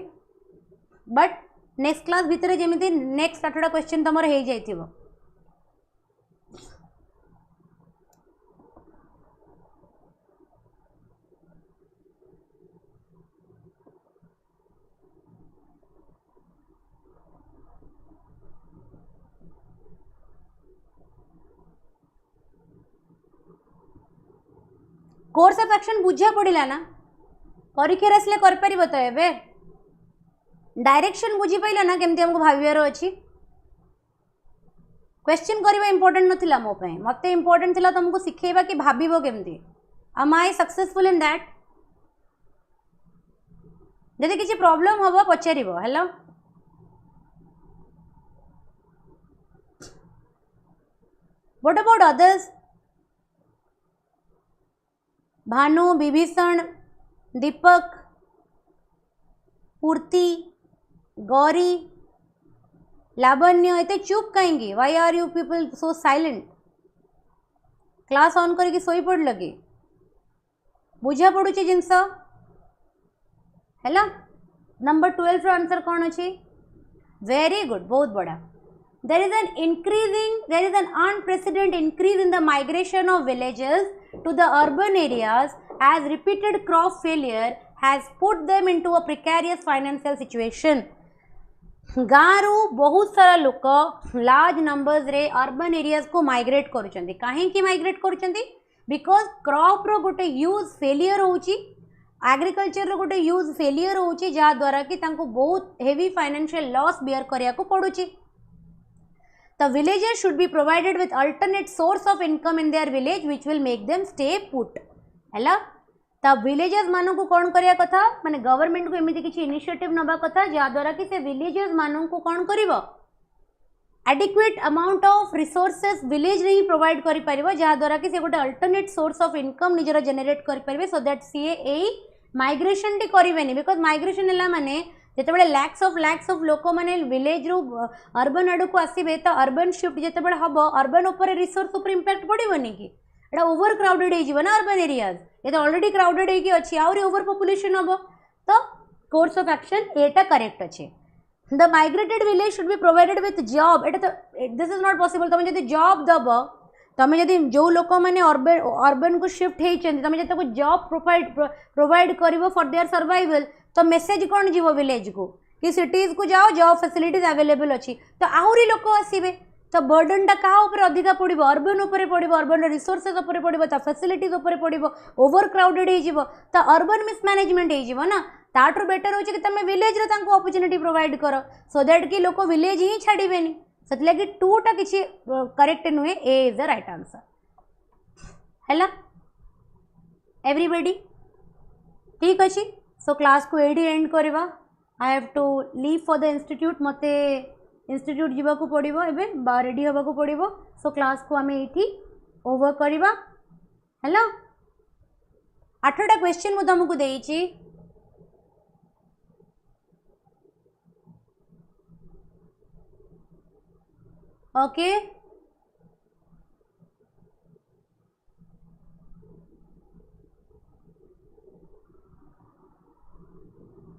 बट नेक्स्ट क्लास भितर जमी नेक्स्ट 8टा क्वेश्चन तुम हो जाइथिबो. कोर्स ऑफ एक्शन बुझा पड़ा ना परीक्षा आसले कर पारिबो तो एबे डायरेक्शन बुझी पाइला ना केमती हमको भावियार अछि. क्वेश्चन करबा इंपोर्टेंट नथिला मो पे मते इंपोर्टेंट थिला तुमको सिखेबा कि भाबिबो केमती. Am I successful in that. जदि किसी प्रॉब्लम हबो पचारिबो. Hello what about others. Bhanu Vibhishan Deepak Purti Gauri Lavanya एते चुप कहीं. Why are you people so silent. Class on करके सोई पड़ लगे बुझा पड़ुची जिनस है. नंबर 12 आंसर कौन अच्छी. वेरी गुड बहुत बड़ा. there is an unprecedented increase in the migration of villages to the urban areas as repeated crop failure has put them into a precarious financial situation. गाँव बहुत सारा लोक लार्ज नंबर्स रे urban areas को migrate करुचंती. काहेकि migrate करुचंती because crop रो गोटे use failure होउची agriculture रो गोटे यूज फेलियर होउची जहाँ द्वारा कि तांको बहुत हेवी फाइनेंशियल लॉस बियर करिया को पड़ुची. The villagers should be provided with alternate source of income in their village which will make them stay put. हैला ता विलेजेस मानू को कौन करिया कथा माने गवर्नमेंट को एमिति किछि इनिशिएटिव नबा कथा जा द्वारा कि से विलेजेस मानू को कौन करिवो adequate amount of resources village रे ही प्रोवाइड करि परिबो जा द्वारा कि से गोटे अल्टरनेट सोर्स ऑफ इनकम निजरा जनरेट करि परिबे सो दैट सी ए माइग्रेशन टी करिवेनी बिकॉज माइग्रेशन हला माने जितेबाला लैक्स ऑफ लोक मैंने विलेज रू अर्बन आड़ को आसबे तो अर्बन शिफ्ट जितेबाला हम अर्बन उपर रिसोर्स उपर इंपैक्ट पड़ोनी कि एटा ओवर क्राउडेड हो ना अर्बन एरियाज ये तो ऑलरेडी क्राउडेड होगी अच्छी आहरी ओवर पॉपुलेशन हम तो course of action Etah correct अच्छे. The migrated village should be provided with job. एटा तो दिस इज नॉट पॉसिबल. तुम जब जॉब दब तुम जब जो लोक मैंने अर्बन को शिफ्ट होती तुम जॉब प्रोवाइड कर फॉर देयर सर्वाइवल तो मेसेज कौन जीव विलेज को कि सिटीज को जाओ जॉब फैसिलिटीज अवेलेबल अच्छी तो आहरी लोक आसबे तो बर्डन टा क्या ऊपर अधिका पड़ो अर्बन उपर पड़ो अर्बन रिसोर्सेज उपर पड़ो तो फैसिलिटीज उपर पड़ो ओवर क्राउडेड हो तो अर्बन मिसमैनेजमेंट हो ना ताठू बेटर हो कि तुम विलेज रे तांको अपॉर्चुनिटी प्रोवाइड कर सो दैट कि लोक विलेज ही छाड़बेनी से लगी 2टा किसी करेक्ट नुहे. A is the right answer. है एवरीबॉडी ठीक अच्छे. सो क्लास को एडी एंड करवा. I have to leave for the institute. मते इंस्टीट्यूट जीवा को पड़िबो एबे बा रेडी होबा को पड़िबो. सो क्लास को आमे एठी ओवर करवा. हैला 8टा क्वेश्चन मु तुमको देइची. ओके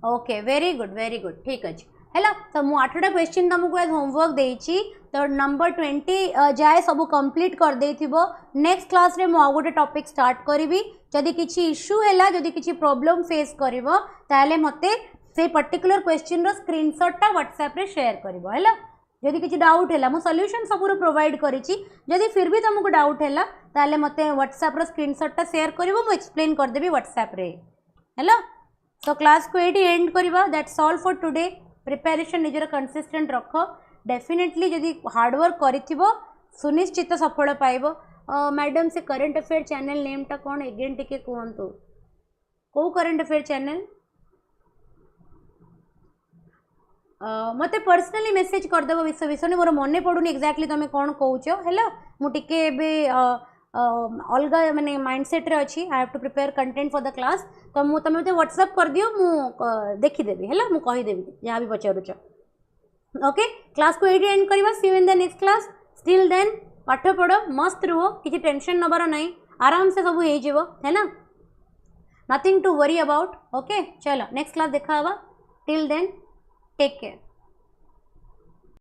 ओके वेरी गुड ठीक अच्छे. है। तो मुझे 8टा क्वेश्चन तुमको आज होमवर्क देती, तो नंबर 20 जाए सब कंप्लीट कर देथिबो। नेक्स्ट क्लास रे मु आ गोटे टॉपिक स्टार्ट करी। जदि किसी इश्यू है, जदि किसी प्रॉब्लम फेस करिवो ताले मते से पर्टिकुलर क्वेश्चन रो स्क्रीनशॉट व्हाट्सएप रे शेयर करिवो है। जदि किसी डाउट है मु सॉल्यूशन सब प्रोवाइड करिछि, जदि फिर भी तुमको डाउट है ताले मते व्हाट्सएप रो स्क्रीनशॉट शेयर करिवो, मु एक्सप्लेन कर देबी व्हाट्सएप रे है। सो क्लास को एटी एंड करिवो। That's all for today. Preparation निजर कंसिस्टेंट रख। डेफिनेटली जदि हार्डवर्क करिथिबो सुनिश्चित सफल पाइबो। मैडम से करंट अफेयर चैनल नेमटा कौन एगेन टिके कहतु, कौ करंट अफेयर चैनल? मते पर्सनली मेसेज करदेव विषय विषय मोर मन पड़ूनी एक्जाक्टली तुम कौन कौच है। मुझे अलग माने माइंडसेट रे अच्छी। I have to prepare content for the class. तो मुझे तुम व्हाट्सएप कर दियो, मु देखीदेवी है, मुझे कहीदेवी जहाँ भी पचारुच। ओके, क्लास को ये एंड करवा। See you in the next class. Still then पाठ पढ़, मस्त रुह, किसी टेंशन नबार नहीं, आराम से सब हो है ना, nothing to worry about. Okay, चलो नेक्स्ट क्लास देखा। Till then take care.